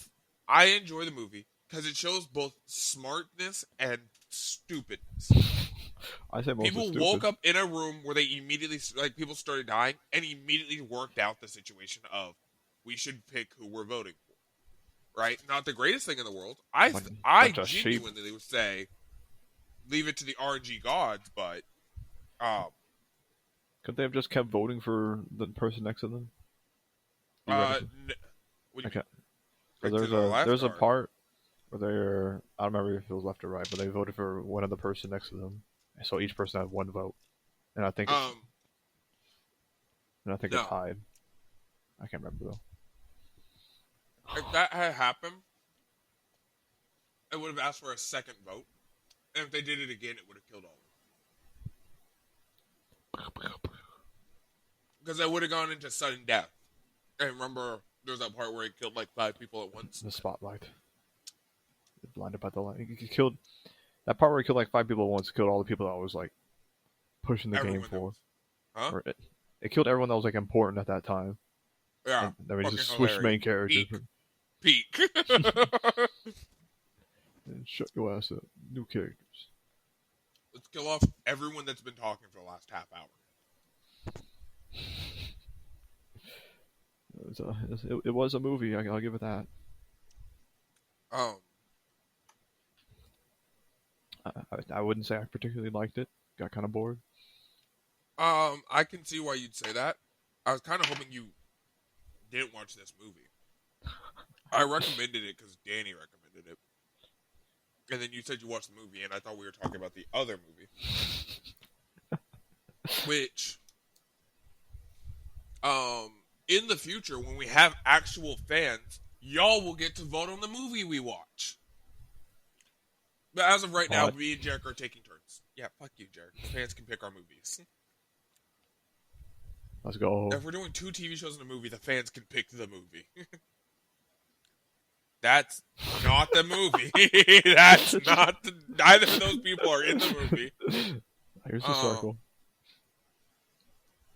I enjoy the movie because it shows both smartness and stupidness.
I say most
people woke up in a room where they immediately, like, people started dying and immediately worked out the situation of we should pick who we're voting for. Right? Not the greatest thing in the world. I genuinely would say leave it to the RNG gods, but
couldn't they have just kept voting for the person next to them?
Okay.
There's a part where they're, I don't remember if it was left or right, but they voted for one other person next to them, so each person had one vote, and I think it tied. I can't remember though.
If that had happened, it would have asked for a second vote, and if they did it again, it would have killed all of them. Because I would have gone into sudden death. And remember, there's that part where it killed like 5 people at once.
The spotlight. Blinded by the light. He killed that part where he killed like 5 people at once. Killed all the people that was like pushing the game for.
Huh?
It killed everyone that was like important at that time.
Yeah.
And then we just switched main characters.
Peak.
And shut your ass up. New characters.
Let's kill off everyone that's been talking for the last half hour.
It was a movie. I'll give it that. I wouldn't say I particularly liked it. Got kind of bored.
I can see why you'd say that. I was kind of hoping you didn't watch this movie. I recommended it because Danny recommended it. And then you said you watched the movie, and I thought we were talking about the other movie. Which, in the future, when we have actual fans, y'all will get to vote on the movie we watch. But as of right now, me and Jarek are taking turns. Yeah, fuck you, Jarek. The fans can pick our movies.
Let's go.
If we're doing 2 TV shows and a movie, the fans can pick the movie. That's not the movie. That's not the... Neither of those people are in the movie.
Here's the circle.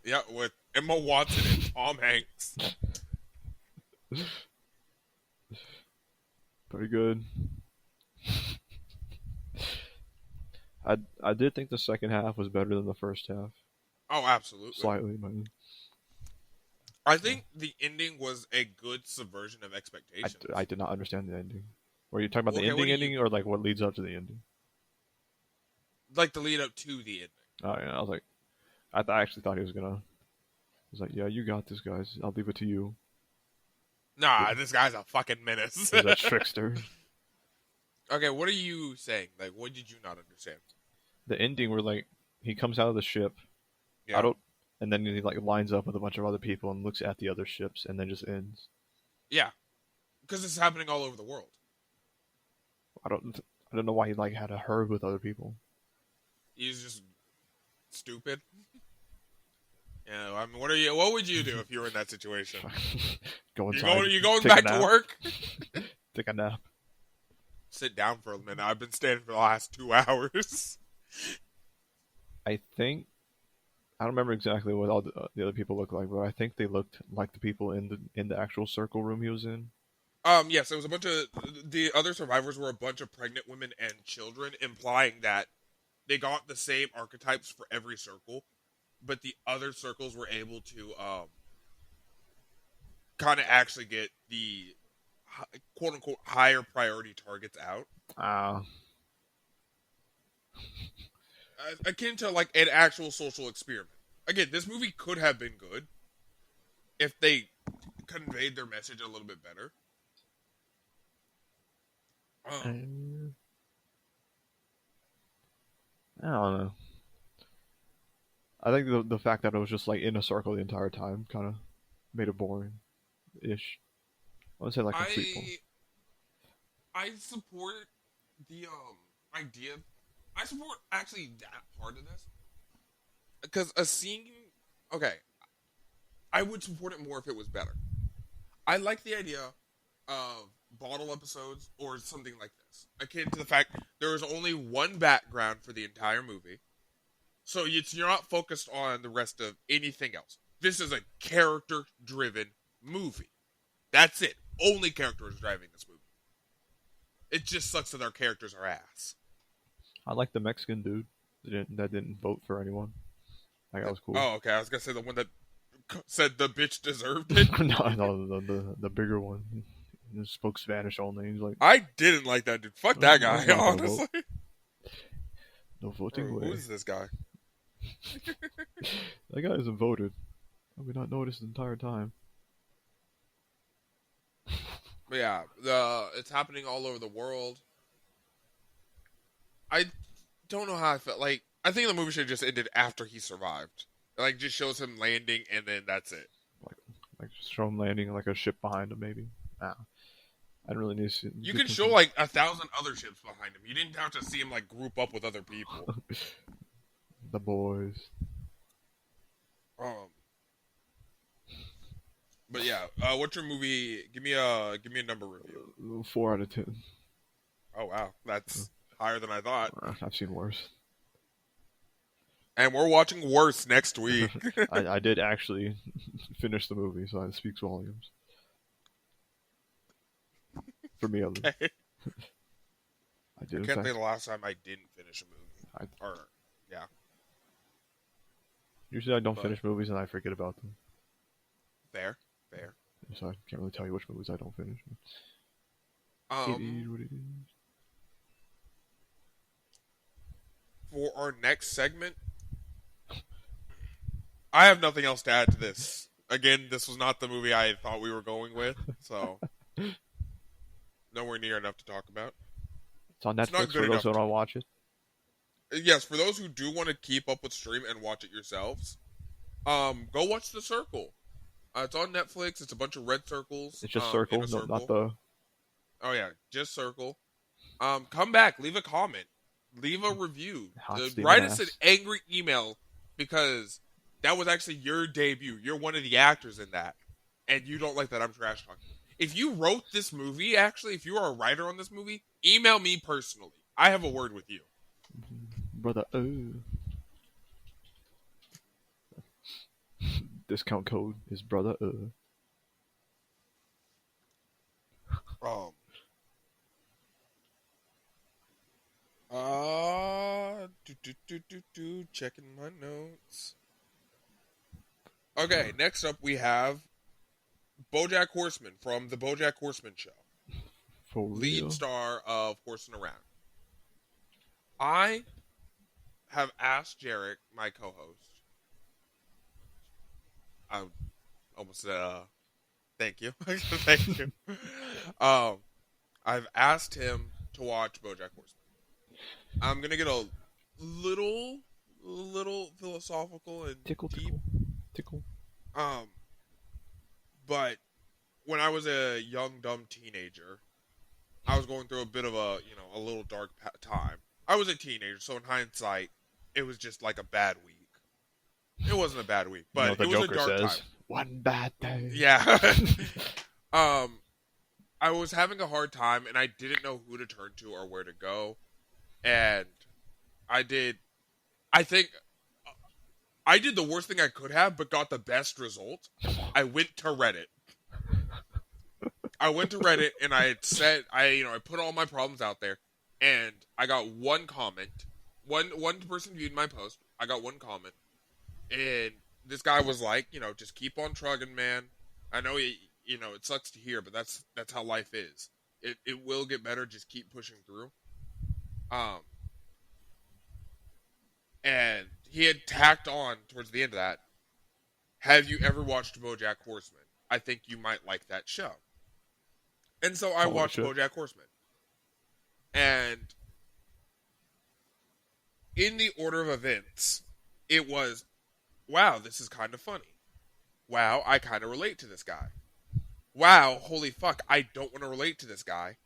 Yeah, with Emma Watson and Tom Hanks.
Pretty good. I did think the second half was better than the first half.
Oh, absolutely.
Slightly, but...
I think the ending was a good subversion of expectations.
I did not understand the ending. Were you talking about the ending or like what leads up to the ending?
Like the lead up to the ending.
Oh yeah, I was like, I actually thought he was gonna. I was like, yeah, you got this, guys. I'll leave it to you.
Nah, this guy's a fucking menace.
He's a trickster.
Okay, what are you saying? Like, what did you not understand?
The ending where like he comes out of the ship. Yeah. And then he like lines up with a bunch of other people and looks at the other ships, and then just ends.
Yeah, because it's happening all over the world.
I don't know why he like had a herd with other people.
He's just stupid. Yeah, I mean, what would you do if you were in that situation?
Go inside.
You going back to work?
Take a nap.
Sit down for a minute. I've been standing for the last 2 hours.
I don't remember exactly what all the other people looked like, but I think they looked like the people in the actual circle room he was in.
Yes, it was a bunch of the other survivors were a bunch of pregnant women and children, implying that they got the same archetypes for every circle, but the other circles were able to kind of actually get the quote unquote higher priority targets out. Akin to like an actual social experiment. Again, this movie could have been good if they conveyed their message a little bit better.
I don't know. I think the fact that it was just like in a circle the entire time kind of made it boring-ish. I would say like a sequel.
I support the idea. I support actually that part of this. Because a scene... Okay. I would support it more if it was better. I like the idea of bottle episodes or something like this. Akin to the fact there is only one background for the entire movie. So you're not focused on the rest of anything else. This is a character-driven movie. That's it. Only characters driving this movie. It just sucks that our characters are ass.
I like the Mexican dude that didn't vote for anyone. Like, that was cool.
Oh, okay. I was going to say the one that said the bitch deserved it.
No, the bigger one. He spoke Spanish only. He's like,
I didn't like that dude. Fuck that guy, honestly.
No voting way.
Who is this guy?
That guy hasn't voted. How have we not noticed the entire time?
But yeah, it's happening all over the world. I don't know how I felt. Like, I think the movie should have just ended after he survived. Like, just shows him landing, and then that's it.
Like just show him landing like a ship behind him, maybe. I didn't really need to see.
You could show like 1,000 other ships behind him. You didn't have to see him like group up with other people.
The boys.
But yeah, what's your movie? Give me a number review.
4 out of 10.
Oh wow, that's higher than I thought.
I've seen worse.
And we're watching worse next week.
I did actually finish the movie, so it speaks volumes. For me, at least. I do.
I can't think of the last time I didn't finish a movie. Yeah.
Usually I don't finish movies and I forget about them.
Fair.
So I can't really tell you which movies I don't finish. It is what it is.
For our next segment, I have nothing else to add to this. Again, this was not the movie I thought we were going with, so nowhere near enough to talk about.
It's on Netflix for those who don't watch it.
Yes, for those who do want to keep up with stream and watch it yourselves, go watch The Circle. It's on Netflix. It's a bunch of red circles.
It's just Circle, no, not the...
Oh, yeah, just Circle. Come back. Leave a comment. Leave a review. Write us an angry email because that was actually your debut. You're one of the actors in that. And you don't like that I'm trash talking. If you wrote this movie, actually, if you are a writer on this movie, email me personally. I have a word with you.
Brother, discount code is brother.
Checking my notes. Okay, next up we have Bojack Horseman from the Bojack Horseman show. Lead star of Horsing Around. I have asked Jarek, my co-host. I almost said, thank you. Thank you. I've asked him to watch Bojack Horseman. I'm going to get a little philosophical and
tickle.
But when I was a young, dumb teenager, I was going through a bit of a little dark time. I was a teenager, so in hindsight, it was just like a bad week. It wasn't a bad week, but it was Joker a dark time.
One bad day.
Yeah. I was having a hard time, and I didn't know who to turn to or where to go. And I think I did the worst thing I could have, but got the best result. I went to Reddit. And I had said, I put all my problems out there, and I got one comment. One person viewed my post. I got one comment, and this guy was like, just keep on trugging, man. I know it sucks to hear, but that's how life is. It will get better. Just keep pushing through. And he had tacked on towards the end of that. Have you ever watched Bojack Horseman? I think you might like that show. And so I watched Bojack Horseman. And in the order of events, it was, wow, this is kind of funny. Wow, I kind of relate to this guy. Wow, holy fuck, I don't want to relate to this guy.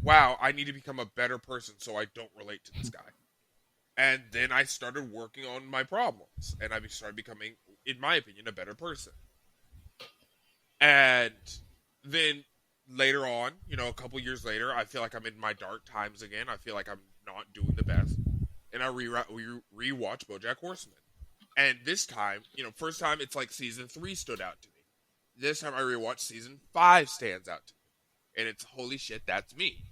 Wow, I need to become a better person so I don't relate to this guy. And then I started working on my problems. And I started becoming, in my opinion, a better person. And then later on, a couple years later, I feel like I'm in my dark times again. I feel like I'm not doing the best. And I rewatch Bojack Horseman. And this time, first time it's like season 3 stood out to me. This time I rewatched season 5 stands out to me. And it's, holy shit, that's me.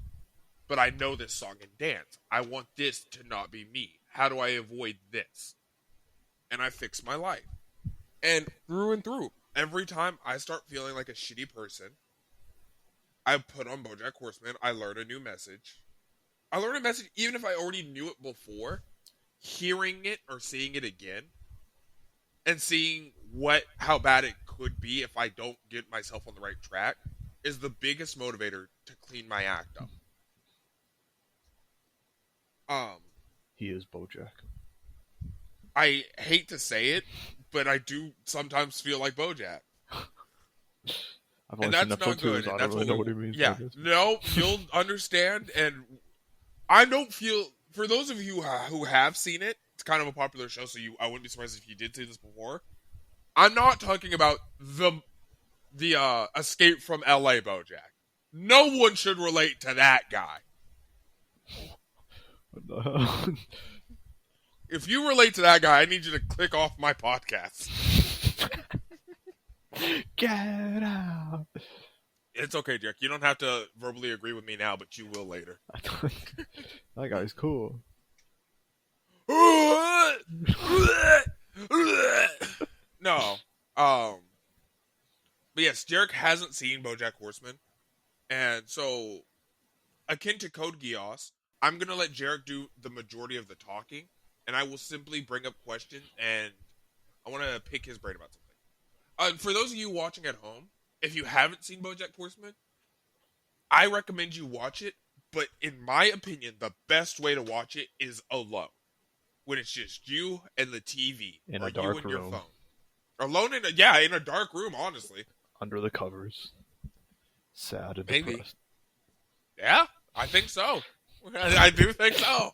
But I know this song and dance. I want this to not be me. How do I avoid this? And I fix my life. And through, every time I start feeling like a shitty person, I put on Bojack Horseman. I learn a new message. I learn a message even if I already knew it before. Hearing it or seeing it again. And seeing how bad it could be if I don't get myself on the right track is the biggest motivator to clean my act up.
He is Bojack.
I hate to say it, but I do sometimes feel like Bojack.
I've only seen episode 2, so I don't really know what he means.
Yeah, no, you'll understand, and I don't feel, for those of you who have seen it, it's kind of a popular show, so I wouldn't be surprised if you did see this before. I'm not talking about the Escape from LA Bojack. No one should relate to that guy.
What the hell?
If you relate to that guy, I need you to click off my podcast.
Get out.
It's okay, Jack. You don't have to verbally agree with me now, but you will later.
That guy's cool.
No. But yes, Jarek hasn't seen Bojack Horseman. And so, akin to Code Geass, I'm going to let Jarek do the majority of the talking. And I will simply bring up questions, and I want to pick his brain about something. For those of you watching at home, if you haven't seen Bojack Horseman, I recommend you watch it. But in my opinion, the best way to watch it is alone. When it's just you and the TV.
In
or
a dark
you and
room.
your phone. Alone in a dark room, honestly.
Under the covers. Sad and
Maybe.
depressed.
Yeah, I think so. I do think so.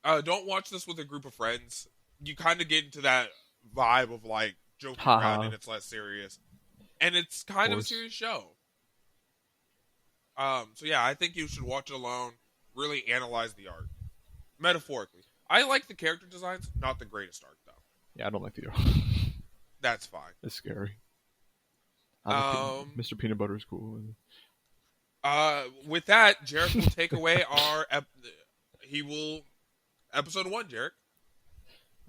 Don't watch this with a group of friends. You kind of get into that vibe of like joking around and it's less serious. And it's kind of a serious show. So yeah, I think you should watch it alone. Really analyze the art. Metaphorically. I like the character designs, not the greatest art though.
Yeah, I don't like the art.
That's fine.
It's scary. Mr. Peanut Butter is cool.
With that, Jarek will take away our episode 1, Jarek.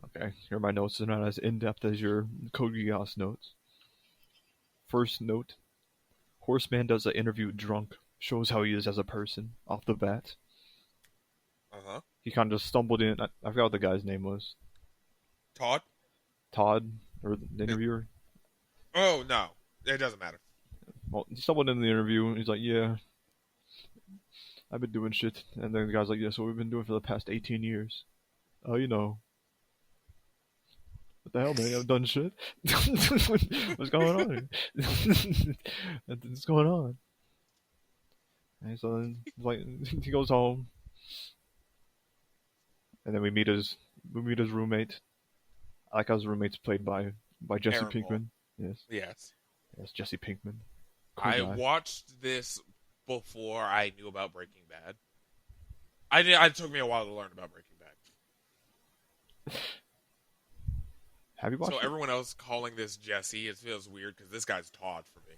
Okay, here are my notes. They're not as in-depth as your Code Geass notes. First note, Horseman does an interview drunk. Shows how he is as a person, off the bat.
Uh-huh.
He kind of just stumbled in. I forgot what the guy's name was. Todd? Or the interviewer?
Oh, no. It doesn't matter.
Well, he stumbled in the interview, and he's like, yeah, I've been doing shit. And then the guy's like, yeah, so we've been doing for the past 18 years. Oh, you know. What the hell, man? I've done shit? What's going on? What's going on? And so like he goes home, and then we meet his roommate. I like how his roommate's played by Jesse
Aaron
Pinkman.
Ball. Yes,
Jesse Pinkman. Cool
I
guy.
watched this before I knew about Breaking Bad. It took me a while to learn about Breaking Bad.
Have you watched?
So everyone else calling this Jesse, it feels weird because this guy's Todd for me.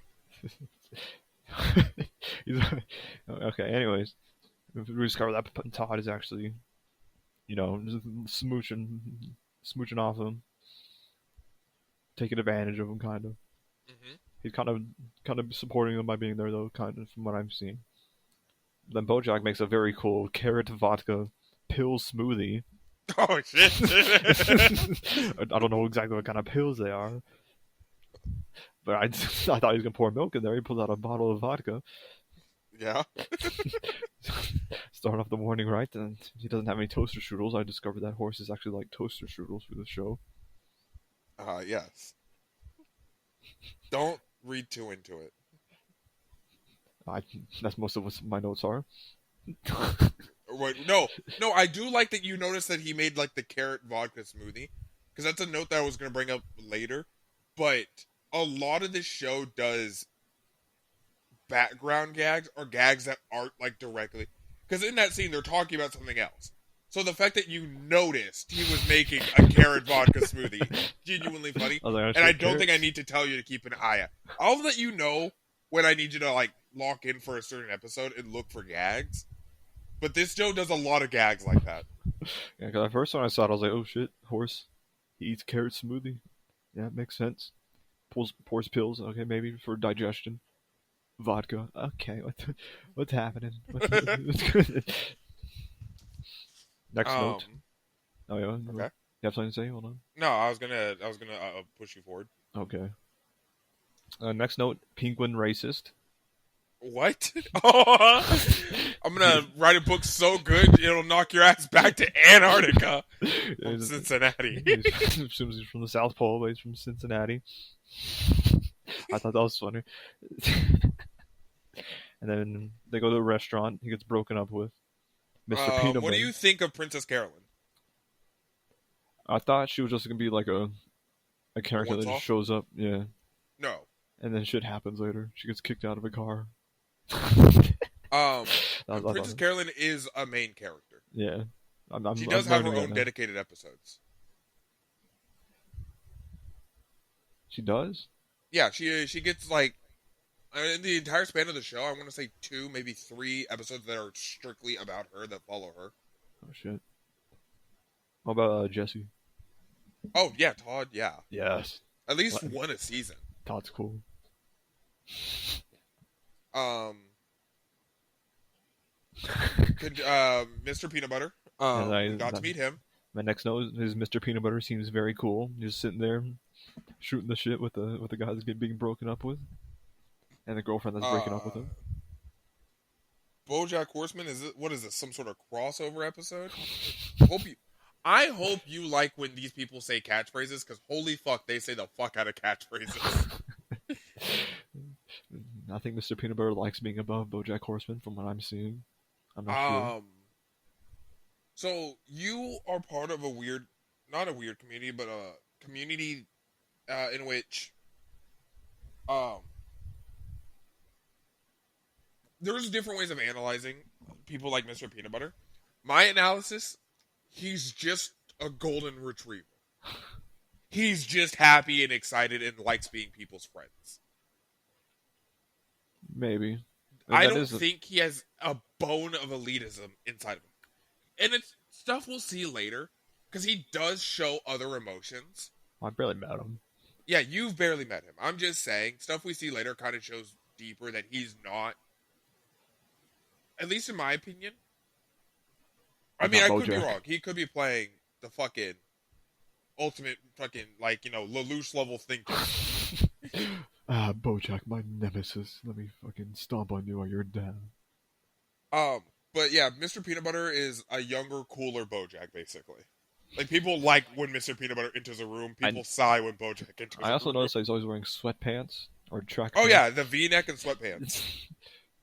Okay, anyways, we discover that Todd is actually, smooching off him, taking advantage of him, kind of.
Mm-hmm.
He's kind of supporting him by being there, though, kind of, from what I'm seeing. Then Bojack makes a very cool carrot vodka pill smoothie.
Oh, shit.
I don't know exactly what kind of pills they are. But I thought he was going to pour milk in there. He pulls out a bottle of vodka.
Yeah.
Start off the morning right, and he doesn't have any toaster strudels. I discovered that horses actually like toaster strudels for the show.
Yes. Don't read too into it.
That's most of what my notes are.
Wait, no, I do like that you noticed that he made like the carrot vodka smoothie, because that's a note that I was going to bring up later. But a lot of this show does background gags or gags that aren't like directly, because in that scene they're talking about something else. So the fact that you noticed he was making a carrot vodka smoothie, genuinely funny. And I don't think I need to tell you to keep an eye out. I'll let you know when I need you to like lock in for a certain episode and look for gags. But this show does a lot of gags like that.
Yeah, because at first when I saw it, I was like, oh shit, horse. He eats carrot smoothie. Yeah, it makes sense. Pours pills, okay, maybe for digestion. Vodka, okay, what's happening? What's good? Next note. Oh yeah. Okay. You have something to say? Hold on.
No, I was gonna push you forward.
Okay. Next note. Penguin racist.
What? Oh, I'm gonna write a book so good it'll knock your ass back to Antarctica from Cincinnati.
Assumes he's from the South Pole, but he's from Cincinnati. I thought that was funny. And then they go to a restaurant. He gets broken up with Mr. Peanut.
What do you think of Princess Carolyn?
I thought she was just gonna be like a character that just shows up. Yeah.
No.
And then shit happens later. She gets kicked out of a car.
Princess Carolyn is a main character.
Yeah.
She does have her own dedicated episodes.
She does?
Yeah, she gets like in the entire span of the show, I want to say 2, maybe 3 episodes that are strictly about her that follow her.
Oh shit. What about Jesse?
Oh yeah, Todd. Yeah.
Yes.
At least one a season.
Todd's cool.
Mr. Peanut Butter.
We
got to meet him.
My next note is Mr. Peanut Butter seems very cool. Just sitting there, shooting the shit with the guy that's being broken up with, and the girlfriend that's breaking up with him.
Bojack Horseman, what is this? Some sort of crossover episode? I hope you like when these people say catchphrases, because holy fuck, they say the fuck out of catchphrases.
I think Mr. Peanut Butter likes being above Bojack Horseman from what I'm seeing. I'm not sure.
So you are part of not a weird community, but a community in which there's different ways of analyzing people like Mr. Peanut Butter. My analysis, he's just a golden retriever. He's just happy and excited and likes being people's friends.
Maybe.
I don't think he has a bone of elitism inside of him. And it's stuff we'll see later, because he does show other emotions.
I barely met him.
Yeah, you've barely met him. I'm just saying, stuff we see later kind of shows deeper that he's not, at least in my opinion. I mean, I could be wrong. He could be playing the fucking ultimate fucking, Lelouch level thinker.
Bojack, my nemesis. Let me fucking stomp on you while you're down.
But yeah, Mr. Peanut Butter is a younger, cooler Bojack, basically. Like, people like when Mr. Peanut Butter enters a room. People sigh when Bojack enters a room.
I also noticed that he's always wearing sweatpants or track
pants. Oh yeah, the V-neck and sweatpants.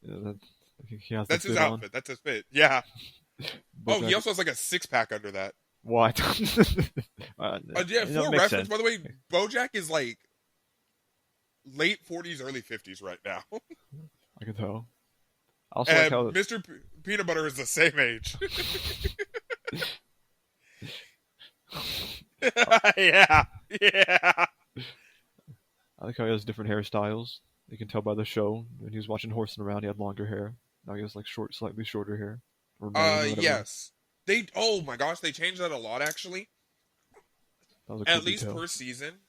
That's
his outfit. On. That's his fit. Yeah. Bojack. He also has like a 6-pack under that.
What?
Yeah, for reference, by the way, Bojack is like late 40s, early 50s right now.
I can tell. Also, like how
Mr. Peanut Butter is the same age. Yeah.
I like how he has different hairstyles. You can tell by the show. When he was watching Horsing Around, he had longer hair. Now he has like slightly shorter hair.
Yes. Oh my gosh, they changed that a lot actually.
That was a
At least per season.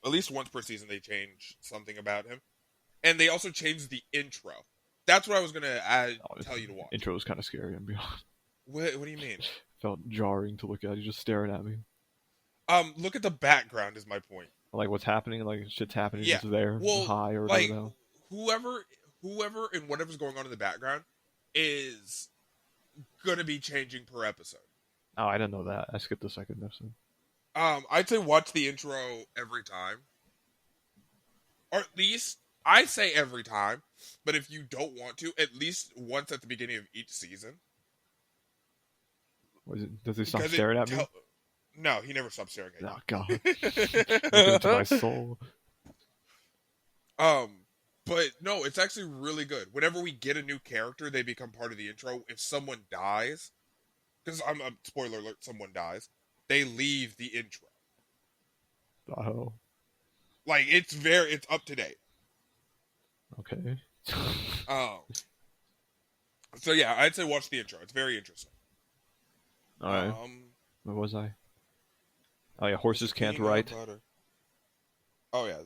At least once per season they change something about him. And they also changed the intro. That's what I was going to tell you to watch.
Intro was kind of scary, I'm being honest.
What do you mean?
Felt jarring to look at. You're just staring at me.
Look at the background is my point.
Like what's happening, like shit's happening,
yeah.
It's there, high or whatever.
Like, whoever and whatever's going on in the background is going to be changing per episode.
Oh, I didn't know that. I skipped the second episode.
I'd say watch the intro every time. Or at least, I say every time, but if you don't want to, at least once at the beginning of each season.
Does he stop staring at me?
No, he never stops staring at you.
Oh, God. Look into my soul.
But no, it's actually really good. Whenever we get a new character, they become part of the intro. If someone dies, because I'm a spoiler alert, someone dies, they leave the intro.
Oh.
Like, it's up to date.
Okay.
So yeah, I'd say watch the intro. It's very interesting.
Alright. Where was I? Oh yeah, horses can't write.
Oh yeah,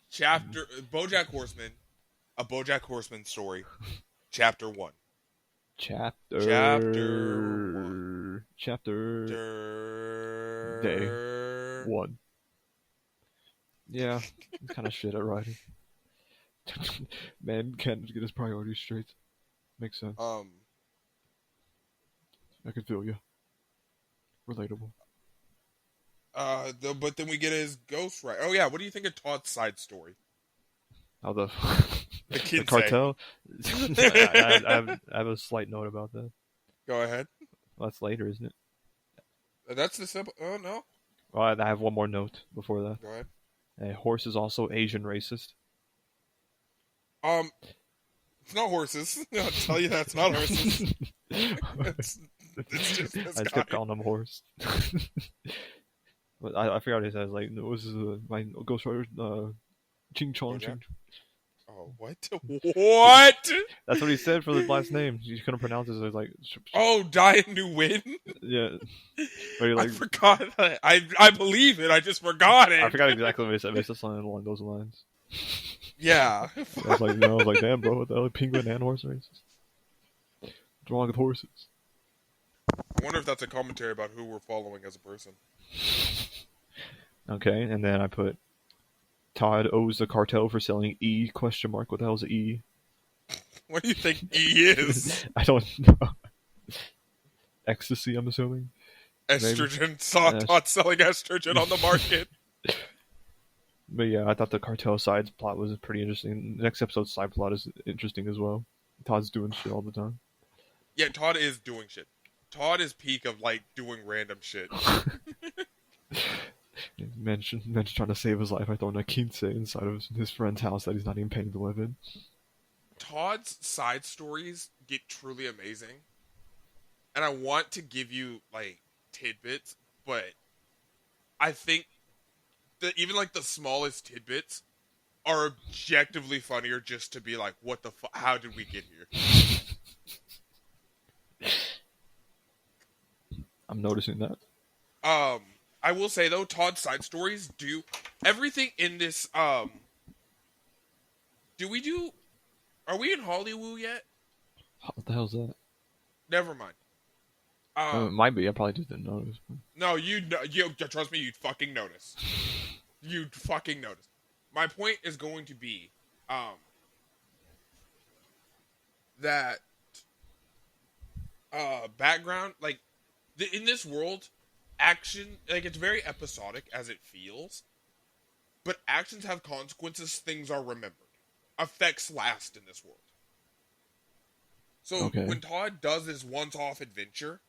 chapter Bojack Horseman, a Bojack Horseman story, chapter 1.
Chapter day 1. Yeah, I'm kind of shit at writing. Man can't get his priorities straight. Makes sense. I can feel you. Relatable.
But then we get his ghost right. Oh yeah, what do you think of Todd's side story?
Oh, the
the
cartel. I have a slight note about that.
Go ahead.
Well, that's later, isn't it?
That's the simple. Oh no.
Well, I have one more note before that.
Go ahead.
A horse is also Asian racist.
It's not horses. I'll tell you that's not horses. It's just this
I just kept calling him horse. I forgot what he says. Like, this is my Ghost Rider, Ching Chong.
Ching. Oh, what? What?
That's what he said for the last name. You couldn't pronounce it. So it's like,
oh, Die and New Win.
Yeah. Like,
I forgot. I believe it. I just forgot it.
I forgot exactly what he said. But it's something along those lines.
Yeah.
I was like, no. I was like, damn, bro. What the hell? Penguin and horse races. What's wrong with horses?
I wonder if that's a commentary about who we're following as a person.
Okay, and then I put Todd owes the cartel for selling E? What the hell is E?
What do you think E is?
I don't know. Ecstasy, I'm assuming.
Estrogen. Todd selling estrogen on the market.
But yeah, I thought the cartel side's plot was pretty interesting. The next episode's side plot is interesting as well. Todd's doing shit all the time.
Yeah, Todd is doing shit. Todd is peak of, like, doing random shit.
Men's trying to save his life by throwing a quince inside of his friend's house that he's not even paying to live in.
Todd's side stories get truly amazing. And I want to give you, like, tidbits, but I think that even, like, the smallest tidbits are objectively funnier just to be like, what the fuck? How did we get here?
I'm noticing that.
I will say though, Todd's side stories do everything in this. Are we in Hollywood yet?
What the hell's that?
Never mind.
It might be. I probably just didn't notice.
No, you trust me. You'd fucking notice. You'd fucking notice. My point is going to be, that, background, like, in this world, action, like, it's very episodic as it feels, but actions have consequences, things are remembered. Effects last in this world. So, when Todd does this once-off adventure,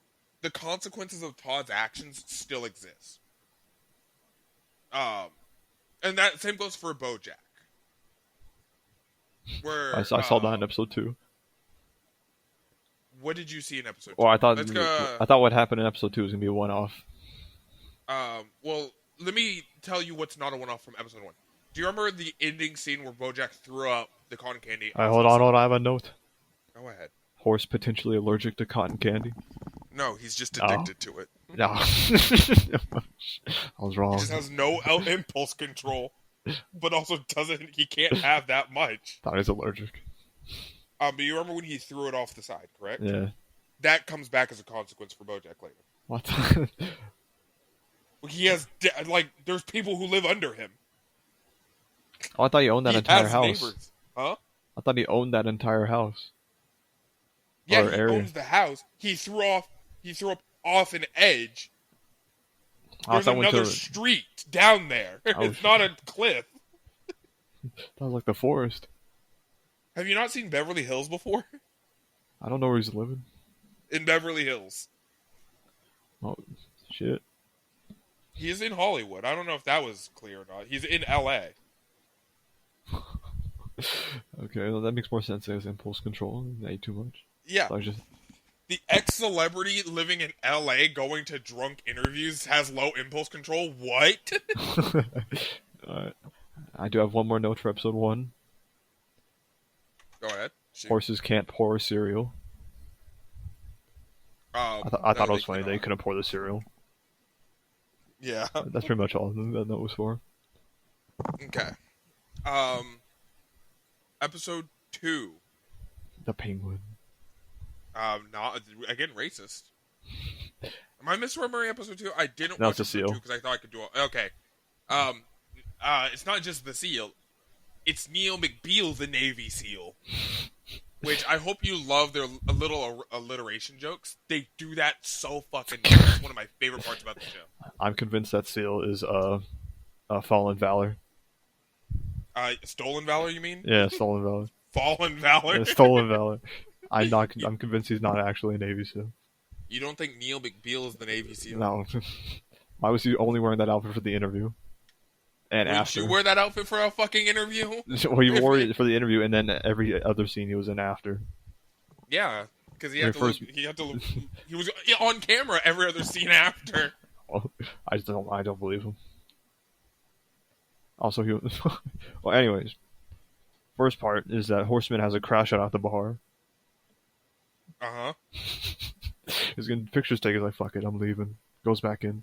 the consequences of Todd's actions still exist. And that same goes for Bojack. Where
I saw that in episode 2.
What did you see in episode 2?
Well, I thought what happened in episode 2 was gonna be a one-off.
Well, let me tell you what's not a one-off from episode 1. Do you remember the ending scene where Bojack threw up the cotton candy?
Hold on, I have a note.
Go ahead.
Horse potentially allergic to cotton candy.
No, he's just addicted to it.
No. I was wrong.
He just has no impulse control, but also he can't have that much.
Thought he's allergic.
But you remember when he threw it off the side, correct?
Yeah.
That comes back as a consequence for Bojack later.
What?
He has, there's people who live under him.
Oh, I thought he owned that entire house.
Neighbors. Huh?
I thought he owned that entire house.
Yeah, he owns the house. He threw up off an edge. There's another street down there. It's not a cliff.
That was like the forest.
Have you not seen Beverly Hills before?
I don't know where he's living.
In Beverly Hills.
Oh, shit.
He is in Hollywood. I don't know if that was clear or not. He's in L.A.
Okay, well, that makes more sense as impulse control. I ate too much.
Yeah. The ex-celebrity living in L.A. going to drunk interviews has low impulse control? What?
Alright. I do have one more note for episode 1.
Go ahead. Shoot.
Horses can't pour cereal. I thought it was funny they couldn't pour the cereal.
Yeah.
That's pretty much all that note was for.
Okay. Episode 2.
The penguin.
Not again racist. Am I misremembering episode 2? I didn't
watch
episode
the seal
2 because I thought I could do it. Okay. It's not just the seal. It's Neil McBeal, the Navy SEAL. Which I hope you love their little alliteration jokes. They do that so fucking well. It's one of my favorite parts about the show.
I'm convinced that seal is Fallen Valor.
Stolen Valor, you mean?
Yeah, Stolen Valor.
Fallen Valor?
Yeah, Stolen Valor. I'm convinced he's not actually a Navy SEAL. You
don't think Neil McBeal is the Navy SEAL?
No. Why was he only wearing that outfit for the interview? And after.
Did you wear that outfit for a fucking interview?
Well, he wore it for the interview, and then every other scene he was in after.
Yeah, because he was on camera every other scene after.
Well, I don't believe him. Also, he. Well, anyways, first part is that Horseman has a crash out at the bar. He's getting pictures taken. Like, fuck it, I'm leaving. Goes back in.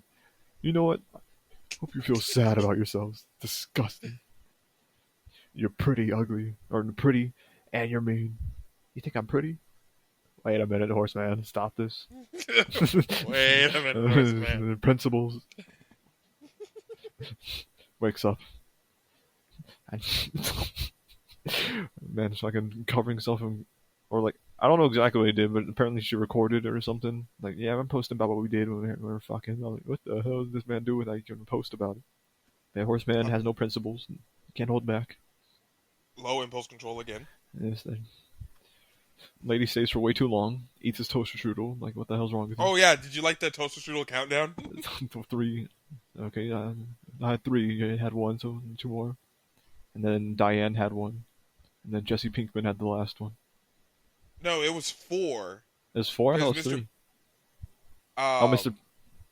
You know what? Hope you feel sad about yourselves. Disgusting. You're pretty ugly, or pretty, and you're mean. You think I'm pretty? Wait a minute, Horseman. Stop this.
Wait a minute, Horseman.
Principles. Wakes up. Man, it's fucking covering himself in, or like, I don't know exactly what he did, but apparently she recorded it or something. Like, yeah, I'm posting about what we did when we were fucking. I'm like, what the hell does this man do without you can post about it? Man, Horseman has no principles. Can't hold back.
Low impulse control again.
Yes, lady stays for way too long. Eats his toaster strudel. Like, what the hell's wrong with him?
Oh yeah, did you like that toaster strudel countdown?
3. Okay, I had 3. I had 1, so 2 more. And then Diane had 1. And then Jesse Pinkman had the last one.
No, it was 4.
It was 4? I thought it was 3. Mr.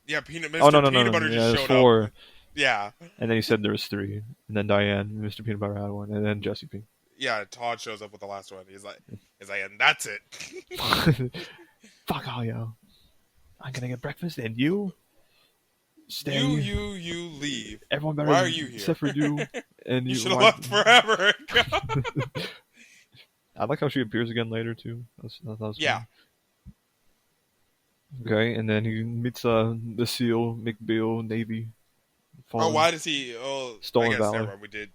Yeah, Peanut Butter
yeah,
just showed
4.
up. Yeah.
And then he said there was 3. And then Diane, Mr. Peanut Butter had 1. And then Jesse Pink.
Yeah, Todd shows up with the last one. He's like, and that's it.
Fuck all y'all. I'm gonna get breakfast, and you stay.
You leave.
Everyone better.
Why are you here?
Except for you. And
you should have left forever ago.
I like how she appears again later too. That was
yeah.
Fun. Okay, and then he meets the SEAL McBeal Navy.
Oh, why does he?
Stolen
I guess
Valor.
never mind, we did.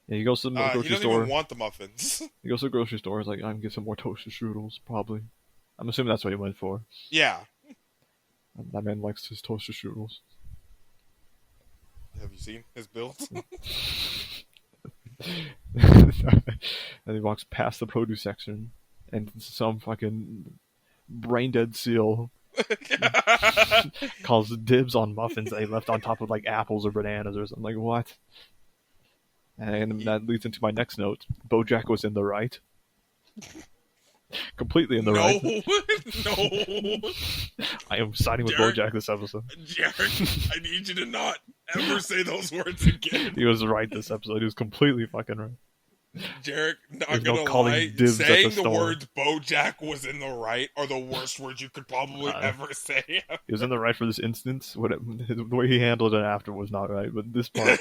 Yeah, he goes to the grocery store.
He doesn't even want the muffins.
He goes to the grocery store. He's like, I can get some more toaster strudels, probably. I'm assuming that's what he went for.
Yeah.
That man likes his toaster strudels.
Have you seen his build?
And he walks past the produce section, and some fucking brain-dead SEAL calls dibs on muffins that he left on top of like apples or bananas or something. Like, what? And that leads into my next note. Bojack was in the right. Completely in the right.
No.
I am siding with Bojack this episode.
Jared, I need you to not ever say those words again.
He was right this episode. He was completely fucking right.
Jarek, not gonna lie, saying the words Bojack was in the right are the worst words you could probably ever say.
He was in the right for this instance. The way he handled it after was not right, but this part...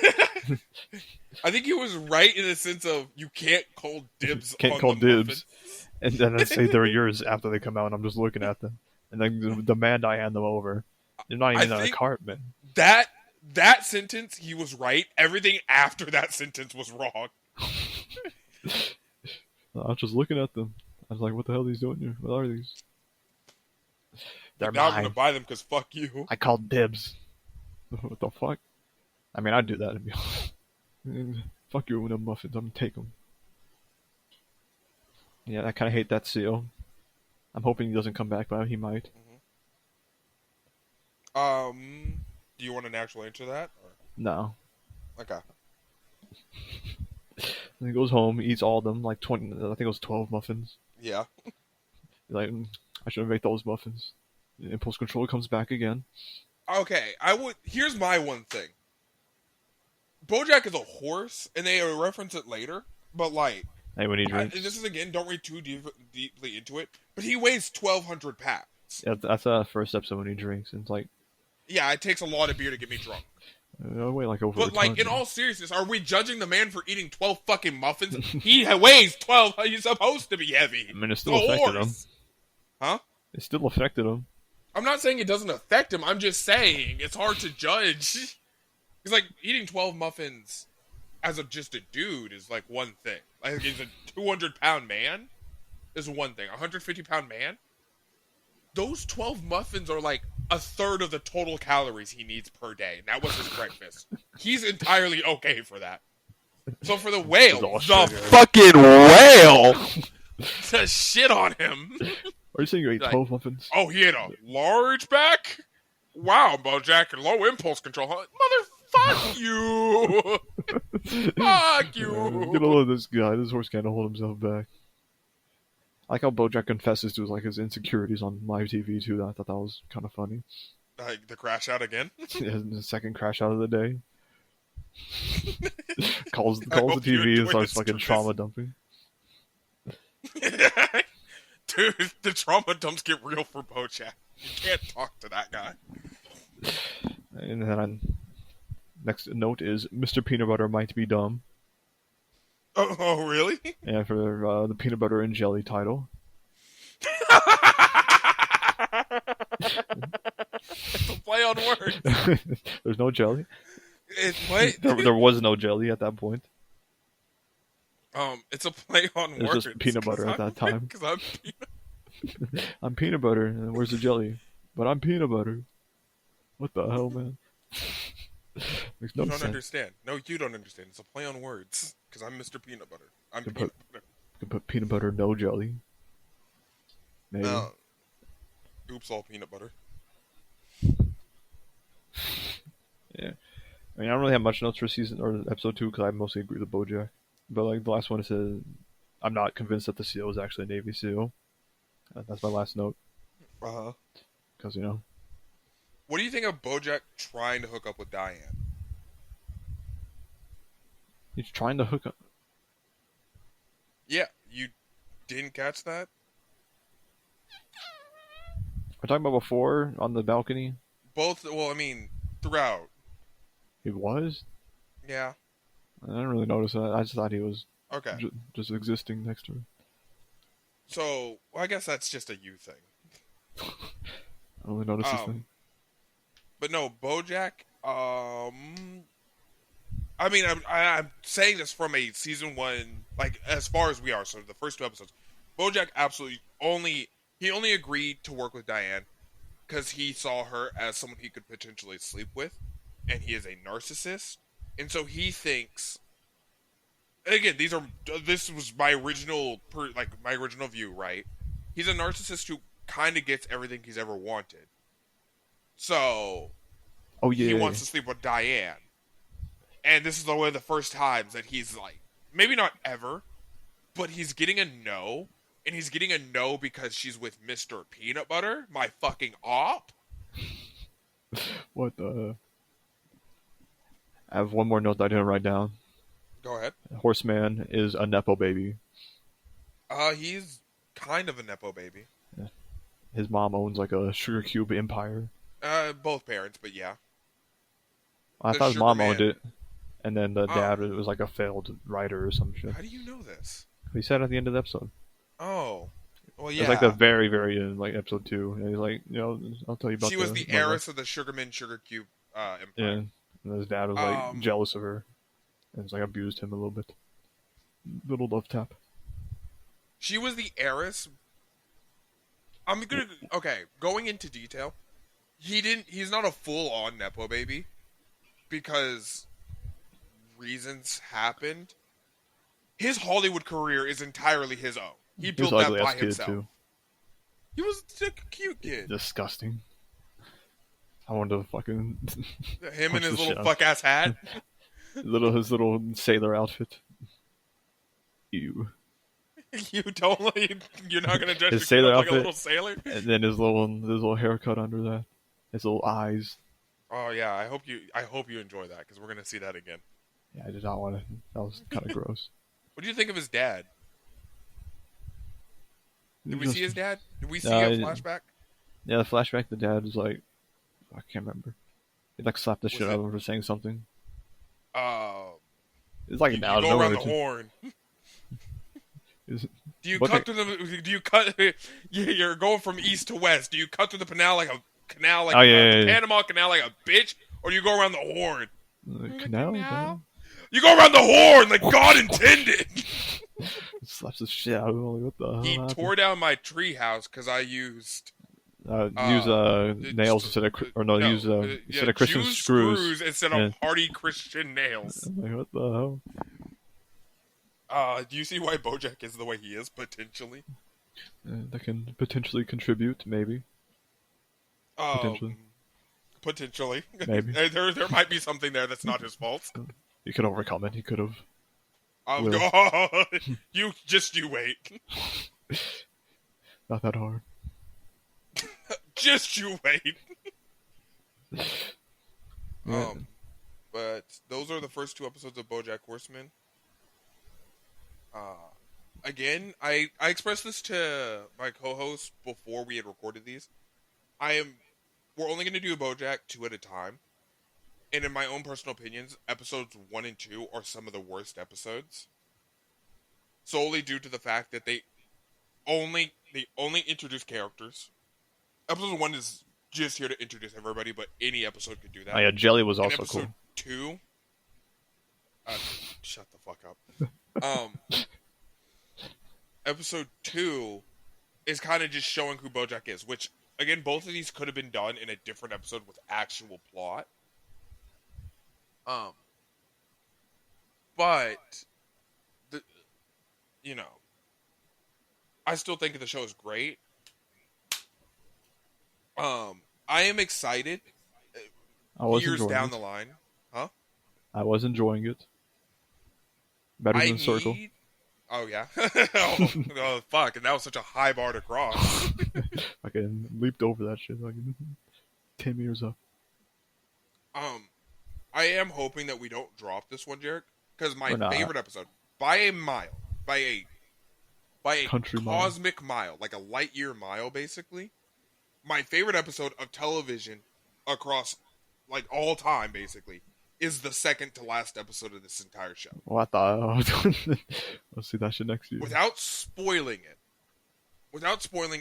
I think he was right in the sense of you can't call dibs
dibs. And then I say they're yours after they come out, and I'm just looking at them. And then demand I hand them over. They're not even on a cart, man.
That sentence, he was right. Everything after that sentence was wrong.
I was just looking at them. I was like, what the hell are these doing here? What are these? They're
now
mine.
I'm going to buy them because fuck you.
I called dibs. What the fuck? I mean, I'd do that. Fuck you with them muffins. I'm going to take them. Yeah, I kind of hate that SEAL. I'm hoping he doesn't come back, but he might.
Mm-hmm. Do you want an actual answer to that? Or?
No.
Okay.
And he goes home, eats all of them, like 20, I think it was 12 muffins.
Yeah.
He's like, I should have made those muffins. The impulse control comes back again.
Okay, here's my one thing. Bojack is a horse, and they reference it later, but like...
Hey, when he drinks.
This is, again, don't read too deeply into it, but he weighs 1,200 pounds.
Yeah, that's the first episode when he drinks, and it's like...
Yeah, it takes a lot of beer to get me drunk.
I weigh like over
But, like, in all seriousness, are we judging the man for eating 12 fucking muffins? He weighs 12. He's supposed to be heavy.
I mean, it still affected him.
Huh?
It still affected him.
I'm not saying it doesn't affect him. I'm just saying it's hard to judge. He's like, eating 12 muffins as just a dude is, like, one thing. Like, he's a 200-pound man is one thing. A 150-pound man? Those 12 muffins are, like, a third of the total calories he needs per day. And that was his breakfast. He's entirely okay for that. So for the whale, fucking whale, to shit on him.
Are you saying you ate 12 muffins?
Oh, he ate a large back? Wow, Bojack, low impulse control. Motherfuck you! Fuck you!
Get a load of this guy. This horse can't hold himself back. I like how Bojack confesses to his insecurities on live TV too. I thought that was kind of funny.
The crash out again?
The second crash out of the day. calls the TV and starts fucking trauma dumping.
Dude, the trauma dumps get real for Bojack. You can't talk to that guy.
And then next note is Mr. Peanut Butter might be dumb.
Oh really?
And for the peanut butter and jelly title.
It's a play on words.
There's no jelly.
Wait.
There was no jelly at that point.
It's a play on words.
There's just peanut butter at that time.
Because
I'm peanut butter, and where's the jelly? But I'm peanut butter. What the hell, man? Makes no
you don't
sense.
understand. No, you don't understand. It's a play on words. Because I'm Mr. Peanut Butter. I'm peanut butter.
You can put peanut butter, no jelly. Maybe.
Oops, all peanut butter.
Yeah. I mean, I don't really have much notes for season or episode 2 because I mostly agree with Bojack. But like the last one, it says, I'm not convinced that the SEAL is actually a Navy SEAL. That's my last note. Because, you know.
What do you think of Bojack trying to hook up with Diane?
He's trying to hook up.
Yeah, you didn't catch that?
We're talking about before on the balcony?
Both, well, I mean, throughout.
He was?
Yeah.
I didn't really notice that. I just thought he was just existing next to her.
So, well, I guess that's just a you thing.
I only noticed this thing.
But no, Bojack, I mean, I'm saying this from a season 1, like, as far as we are, so the first 2 episodes. Bojack absolutely only agreed to work with Diane because he saw her as someone he could potentially sleep with, and he is a narcissist, and so he thinks. And again, this was my original view, right? He's a narcissist who kind of gets everything he's ever wanted, so he wants to sleep with Diane, and this is one of the first times that he's like, maybe not ever, but he's getting a no. And he's getting a no because she's with Mr. Peanut Butter, my fucking op.
What the? I have one more note that I didn't write down.
Go ahead.
Horseman is a Nepo baby.
He's kind of a Nepo baby.
Yeah. His mom owns like a sugar cube empire.
Both parents, but yeah.
I thought his mom owned it. And then the dad was like a failed writer or some shit.
How do you know this?
He said at the end of the episode.
Oh, well, yeah.
It's like the very, very end, like episode 2. And he's like, you know, I'll tell you about.
She was the heiress of the Sugar Cube empire.
Yeah, and his dad was like jealous of her, and it's like abused him a little bit. Little love tap.
She was the heiress. Going into detail. He's not a full-on Nepo baby, because reasons happened. His Hollywood career is entirely his own. He built that by himself. Too. He was a cute kid.
Disgusting. I wanted to fucking
him and his little fuck ass hat.
his little sailor outfit. Ew.
You're not gonna judge
his sailor outfit,
like a little sailor.
And then his little haircut under that. His little eyes.
Oh yeah, I hope you enjoy that because we're gonna see that again.
Yeah, I did not want to. That was kind of gross.
What do you think of his dad? Did we see his dad? Did we see a flashback?
Yeah, the flashback. The dad was like, I can't remember. He like slapped the shit out of him for saying something. It's like now.
Go around the horn. Do you cut through the? Do you cut? You're going from east to west. Do you cut through the canal like a canal, like Panama Canal, like a bitch, or do you go around the horn?
Canal?
You go around the horn like God intended.
Slaps the shit out of him. What the hell?
He tore down my tree house because I used
nails instead of instead of Christian screws
instead of hardy Christian nails.
Like, what the hell?
Do you see why Bojack is the way he is potentially?
That can potentially contribute, maybe.
Potentially.
Maybe.
there might be something there that's not his fault.
He could overcome it. He could have.
Oh God! You wait.
Not that hard.
Just you wait.
Yeah.
But those are the first 2 episodes of Bojack Horseman. Again, I expressed this to my co-host before we had recorded these. We're only going to do a Bojack 2 at a time. And in my own personal opinions, episodes 1 and 2 are some of the worst episodes. Solely due to the fact that they only introduce characters. Episode 1 is just here to introduce everybody, but any episode could do
Oh
that.
yeah, Jelly was
In
also
episode
cool.
2, shut the fuck up. Episode 2 is kind of just showing who Bojack is, which, again, both of these could have been done in a different episode with actual plot. But, the, you know, I still think the show is great. I am excited.
I was
Years
enjoying
down
it.
the line. Huh?
I was enjoying it. Better than
I
the circle.
need... Oh, yeah. Oh, fuck. And that was such a high bar to cross.
I leaped over that shit like 10 meters up.
I am hoping that we don't drop this one, Jarek, because my
Or not.
favorite episode, by a mile, by a
Country
cosmic mile, like a light year mile, basically, my favorite episode of television across, like, all time, basically, is the second to last episode of this entire show.
Well, I thought I'll see that shit next year.
Without spoiling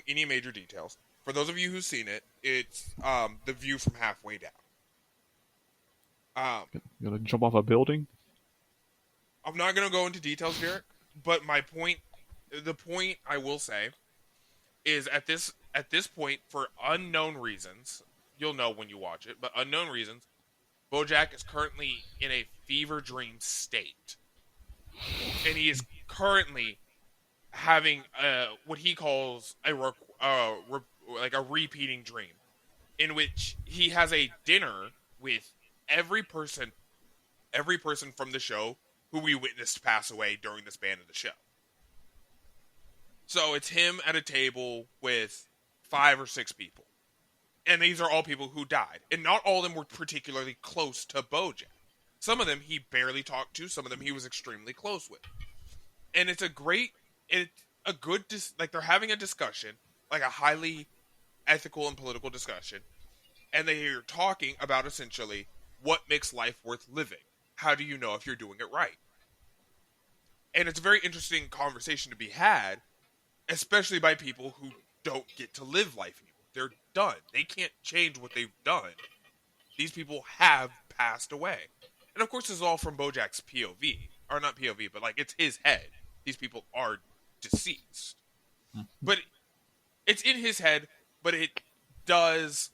any major details, for those of you who've seen it, it's the view from halfway down.
You gonna jump off a building?
I'm not gonna go into details, Derek, but the point I will say is at this point, for unknown reasons, you'll know when you watch it, but unknown reasons, Bojack is currently in a fever dream state, and he is currently having what he calls like a repeating dream, in which he has a dinner with every person from the show who we witnessed pass away during the span of the show. So it's him at a table with 5 or 6 people. And these are all people who died. And not all of them were particularly close to Bojack. Some of them he barely talked to. Some of them he was extremely close with. And it's like they're having a discussion, like a highly ethical and political discussion. And they're talking about essentially what makes life worth living. How do you know if you're doing it right? And it's a very interesting conversation to be had, especially by people who don't get to live life anymore. They're done. They can't change what they've done. These people have passed away. And of course, this is all from Bojack's POV. Or not POV, but like it's his head. These people are deceased. But it's in his head, but it's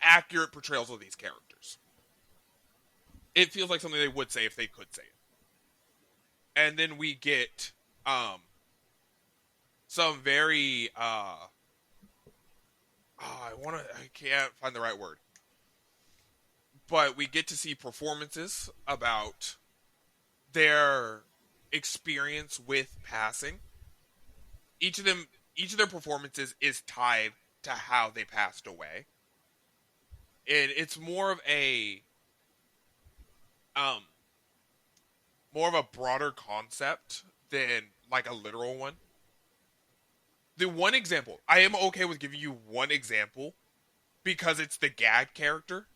accurate portrayals of these characters. It feels like something they would say if they could say it. And then we get some very I can't find the right word. But we get to see performances about their experience with passing. Each of their performances is tied to how they passed away. And it's more of a broader concept than like a literal one. The one example, I am okay with giving you one example because it's the gag character,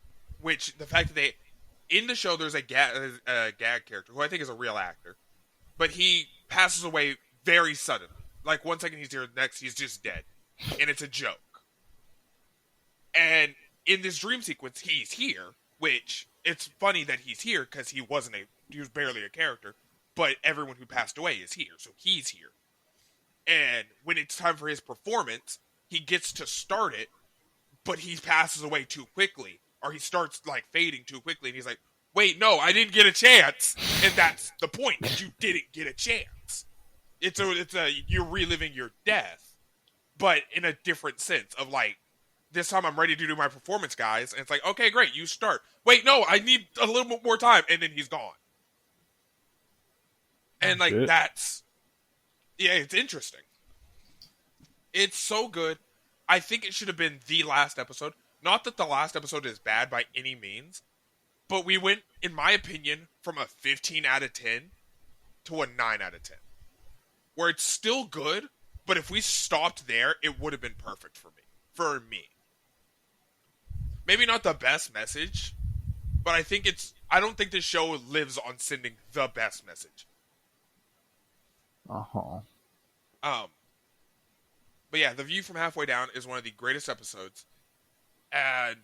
which the fact that in the show there's a gag character who I think is a real actor, but he passes away very suddenly. Like 1 second he's here, the next he's just dead, and it's a joke. And in this dream sequence, he's here, which it's funny that he's here because he was barely a character, but everyone who passed away is here, so he's here. And when it's time for his performance, he gets to start it, but he passes away too quickly, or he starts like fading too quickly, and he's like, wait, no, I didn't get a chance. And that's the point, that you didn't get a chance. You're reliving your death, but in a different sense of like, this time I'm ready to do my performance, guys. And it's like, okay, great, you start. Wait, no, I need a little bit more time. And then he's gone. And like,
Shit.
it's interesting. It's so good. I think it should have been the last episode. Not that the last episode is bad by any means, but we went, in my opinion, from a 15 out of 10 to a 9 out of 10. Where it's still good, but if we stopped there, it would have been perfect for me. Maybe not the best message, but I don't think this show lives on sending the best message.
Uh-huh.
But yeah, The View from Halfway Down is one of the greatest episodes. And,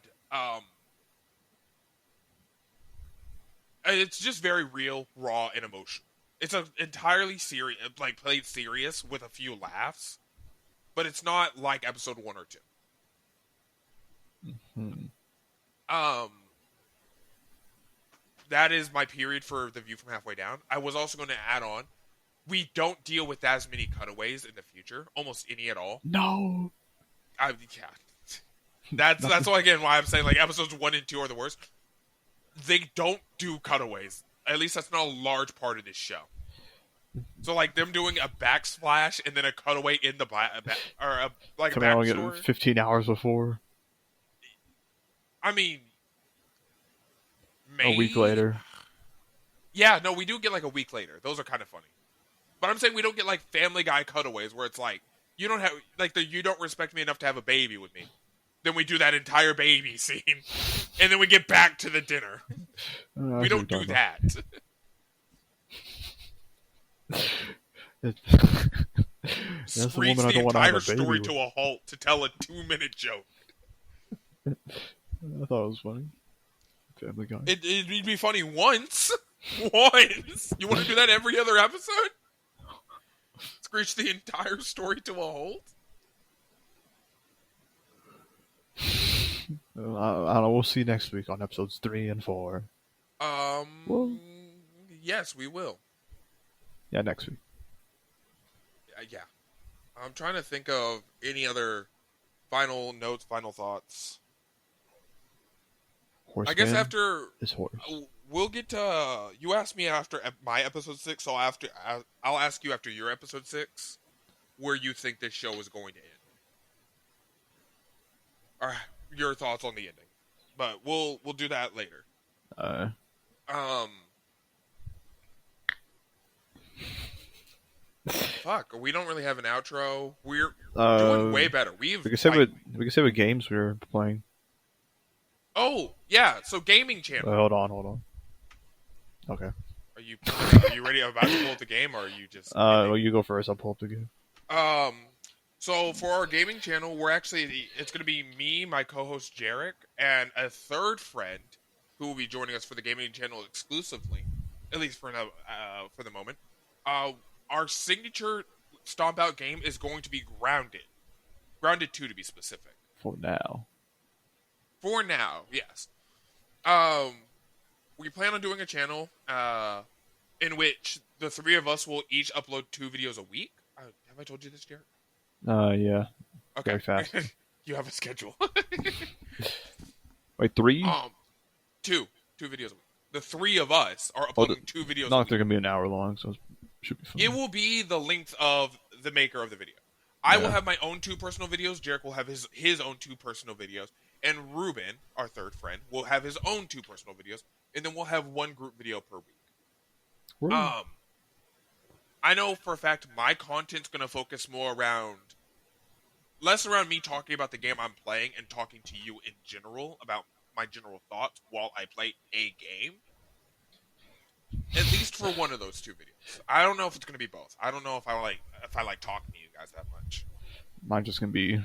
it's just very real, raw, and emotional. It's entirely serious, like played serious with a few laughs, but it's not like episode 1 or 2.
Mm-hmm.
That is my period for The View from Halfway Down. I was also going to add on, we don't deal with as many cutaways in the future, almost any at all.
No.
Yeah. That's why, again, why I'm saying like episodes 1 and 2 are the worst. They don't do cutaways. At least that's not a large part of this show. So like them doing a backsplash and then a cutaway in the like
coming out and 15 hours before.
I mean, maybe
a week later.
Yeah, no, we do get like a week later. Those are kind of funny. But I'm saying we don't get like Family Guy cutaways where it's like you don't respect me enough to have a baby with me. Then we do that entire baby scene, and then we get back to the dinner. We don't do that.
That's
Screech the entire story to a halt to tell a 2-minute joke.
I thought it was funny. Family Guy.
It'd be funny once. Once. You want to do that every other episode? Screech the entire story to a halt?
I don't know. We'll see next week on episodes 3 and 4.
Well, yes, we will.
Yeah, next week.
Yeah. I'm trying to think of any other final notes, final thoughts.
Horseman,
I guess after
his horse.
We'll get to. You asked me after my episode 6, so I'll ask you after your episode 6 where you think this show is going to end. Or your thoughts on the ending, but we'll do that later. Fuck, we don't really have an outro. We're doing way better. We can say
what games we were playing.
Oh yeah, so gaming channel.
Hold on. Okay.
Are you ready? About to pull up the game, or are you just?
Well, you go first. I'll pull up the game.
So for our gaming channel, it's going to be me, my co-host Jarek, and a third friend who will be joining us for the gaming channel exclusively, at least for the moment. Our signature stomp out game is going to be Grounded 2 to be specific.
For now,
yes. We plan on doing a channel in which the 3 of us will each upload 2 videos a week. Have I told you this, Jarek?
Yeah.
Okay.
Very fast.
You have a schedule.
Wait, 3?
2 videos a week. The 3 of us are uploading 2 videos.
Not they're gonna be an hour long, so it should be fun.
It will be the length of the maker of the video. I will have my own 2 personal videos. Jarek will have his own 2 personal videos, and Ruben, our third friend, will have his own 2 personal videos, and then we'll have 1 group video per week.
Right.
I know for a fact my content's going to focus less around me talking about the game I'm playing and talking to you in general about my general thoughts while I play a game. At least for one of those 2 videos. I don't know if it's going to be both. I don't know if I like talking to you guys that much.
Mine's just going to be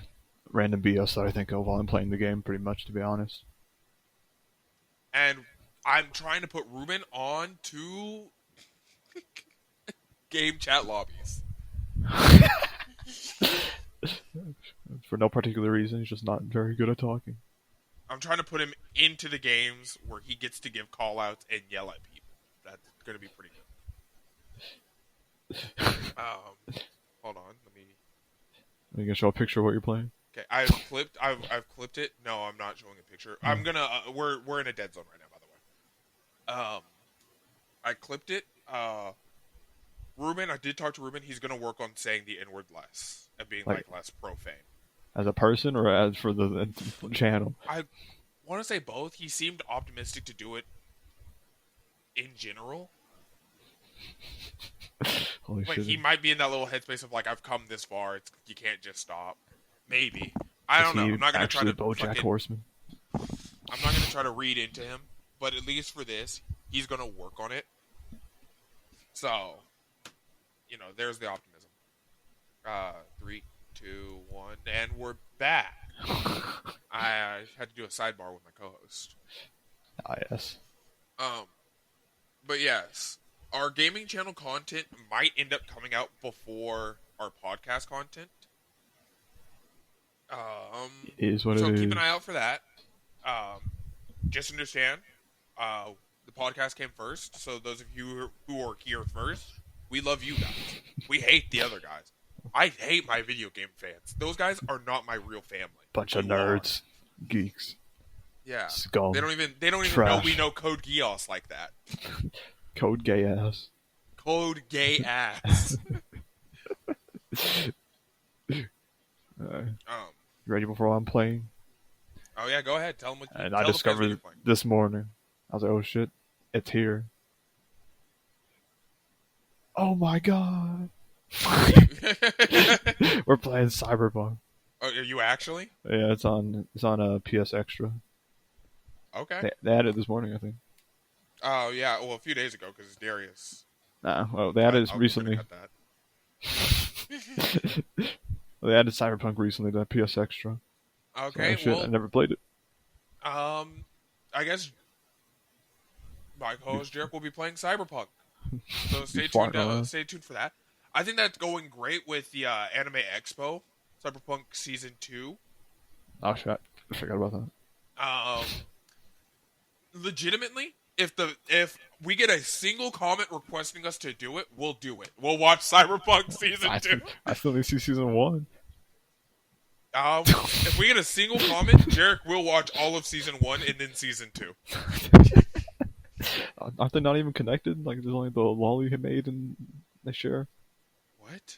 random BS that I think of while I'm playing the game, pretty much, to be honest.
And I'm trying to put Ruben on 2 game chat lobbies.
For no particular reason, he's just not very good at talking.
I'm trying to put him into the games where he gets to give call-outs and yell at people. That's going to be pretty good. Hold on, let me...
Are you going to show a picture of what you're playing?
Okay, I've clipped it. No, I'm not showing a picture. I'm gonna... we're in a dead zone right now, by the way. I clipped it. Ruben, I did talk to Ruben. He's going to work on saying the N-word less and being less profane.
As a person or as for the channel?
I want to say both. He seemed optimistic to do it in general.
Holy
but
shit.
He might be in that little headspace of like, I've come this far. You can't just stop. Maybe. I don't know. I'm not gonna try to
Bojack Horseman.
I'm not gonna try to read into him, but at least for this, he's gonna work on it. So, there's the optimism. 3, 2, 1, and we're back. I had to do a sidebar with my co-host.
Ah, yes.
But yes, our gaming channel content might end up coming out before our podcast content.
It is what it is.
So keep an eye out for that. Just understand, the podcast came first. So those of you who are here first, we love you guys. We hate the other guys. I hate my video game fans. Those guys are not my real family.
Bunch of nerds, geeks.
Yeah,
scum.
They don't even know we know Code Geass like that.
Code gay ass.
Code gay ass.
Ready before I'm playing?
Oh yeah, go ahead. Tell them what you.
And I discovered this morning. I was like, oh shit, it's here. Oh my god. We're playing Cyberpunk.
Oh, are you actually?
Yeah, it's on a PS Extra.
Okay.
They added it this morning, I think.
Oh yeah, well a few days ago because it's Darius.
Nah, well they added it recently.
Cut that.
Well, they added Cyberpunk recently to PS Extra.
Okay,
so, I never played it.
I guess my co-host Jarek will be playing Cyberpunk. So stay tuned. Stay tuned for that. I think that's going great with the Anime Expo, Cyberpunk Season 2.
Oh shit! I forgot about that.
Legitimately, if we get a single comment requesting us to do it, we'll do it. We'll watch Cyberpunk Season 2.
I still need to see Season 1.
If we get a single comment, Jarek will watch all of Season 1 and then Season 2.
Aren't they not even connected? Like, there's only the lolly he made and they share?
What?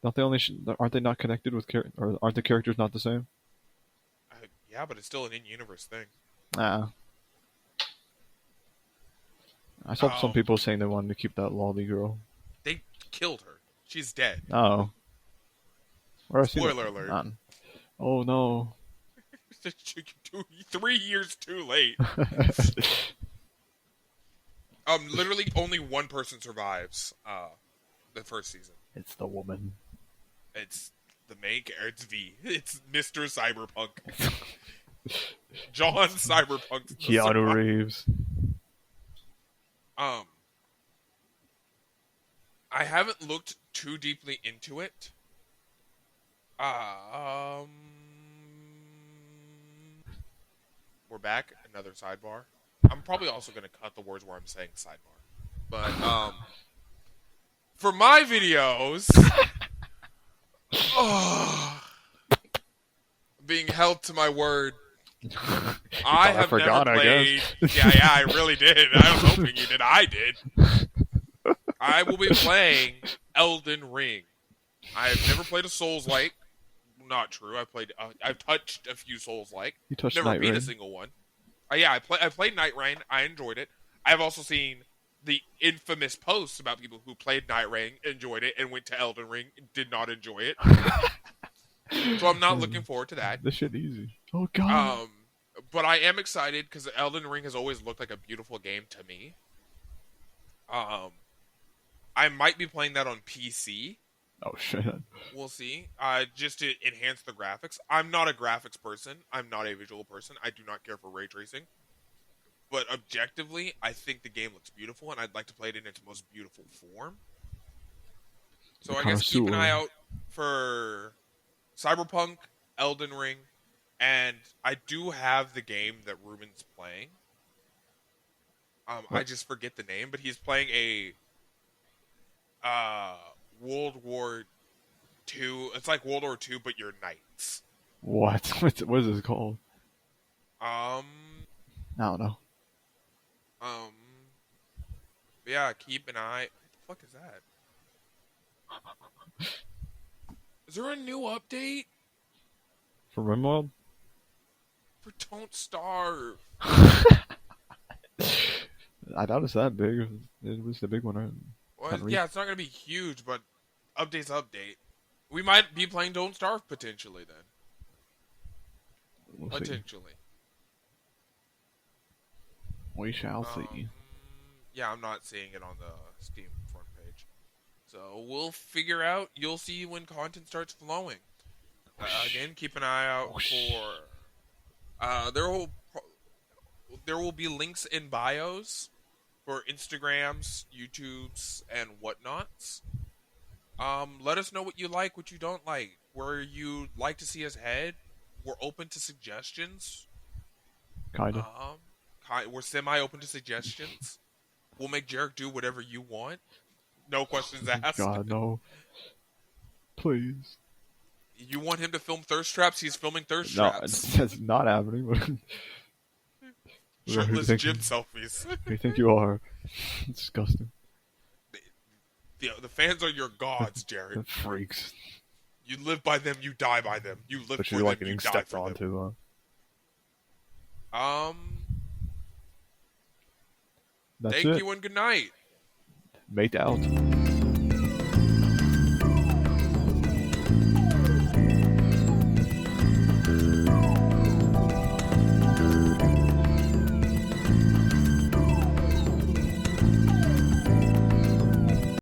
Aren't they not connected with or aren't the characters not the same?
Yeah, but it's still an in-universe thing.
Nah. I saw some people saying they wanted to keep that lolly girl.
They killed her. She's dead.
Oh.
Spoiler alert.
Oh no.
3 years too late. Literally only one person survives the first season.
It's the woman.
It's the main character. It's V. It's Mr. Cyberpunk. John Cyberpunk.
Keanu Reeves.
I haven't looked too deeply into it. We're back. Another sidebar. I'm probably also going to cut the words where I'm saying sidebar. But, for my videos, being held to my word, I have never played. Yeah, I really did. I was hoping you did. I did. I will be playing Elden Ring. I have never played a Souls-like. Not true. I've touched a few Souls-like.
You touched
never
Night
beat
Rain.
a single one. Yeah, I played Night Rain. I enjoyed it. I've also seen the infamous posts about people who played Night Rain, enjoyed it, and went to Elden Ring, and did not enjoy it. So I'm not looking forward to that.
This shit easy. Oh god.
But I am excited because Elden Ring has always looked like a beautiful game to me. I might be playing that on PC.
Oh shit.
We'll see. Just to enhance the graphics. I'm not a graphics person. I'm not a visual person. I do not care for ray tracing. But objectively, I think the game looks beautiful, and I'd like to play it in its most beautiful form. So I guess keep an eye out for Cyberpunk, Elden Ring, and I do have the game that Ruben's playing. I just forget the name, but he's playing a World War II. It's like World War II, but you're knights.
What? What is this called?
I
don't know.
Yeah, keep an eye. What the fuck is that? Is there a new update?
For Rimworld?
For Don't Starve.
I doubt it's that big. It was the big one, right?
Well, yeah, it's not going to be huge, but update's update. We might be playing Don't Starve potentially then.
We'll
potentially.
See. We shall see.
Yeah, I'm not seeing it on the Steam front page. So we'll figure out. You'll see when content starts flowing. Again, keep an eye out for. There will be links in bios for Instagrams, YouTubes, and whatnots. Let us know what you like, what you don't like, where you'd like to see us head. We're open to suggestions.
Kinda.
We're semi-open to suggestions. We'll make Jarek do whatever you want. No questions asked.
God, no. Please.
You want him to film thirst traps? He's filming thirst traps.
No, it's not happening.
Shirtless gym selfies.
Who do you think you are? It's disgusting.
The fans are your gods, Jared.
The freaks.
You live by them, you die by them. You live
but
for
you're
them,
like
you
getting
die
stepped
for
on
them.
too,
Thank you and good night.
Mate out.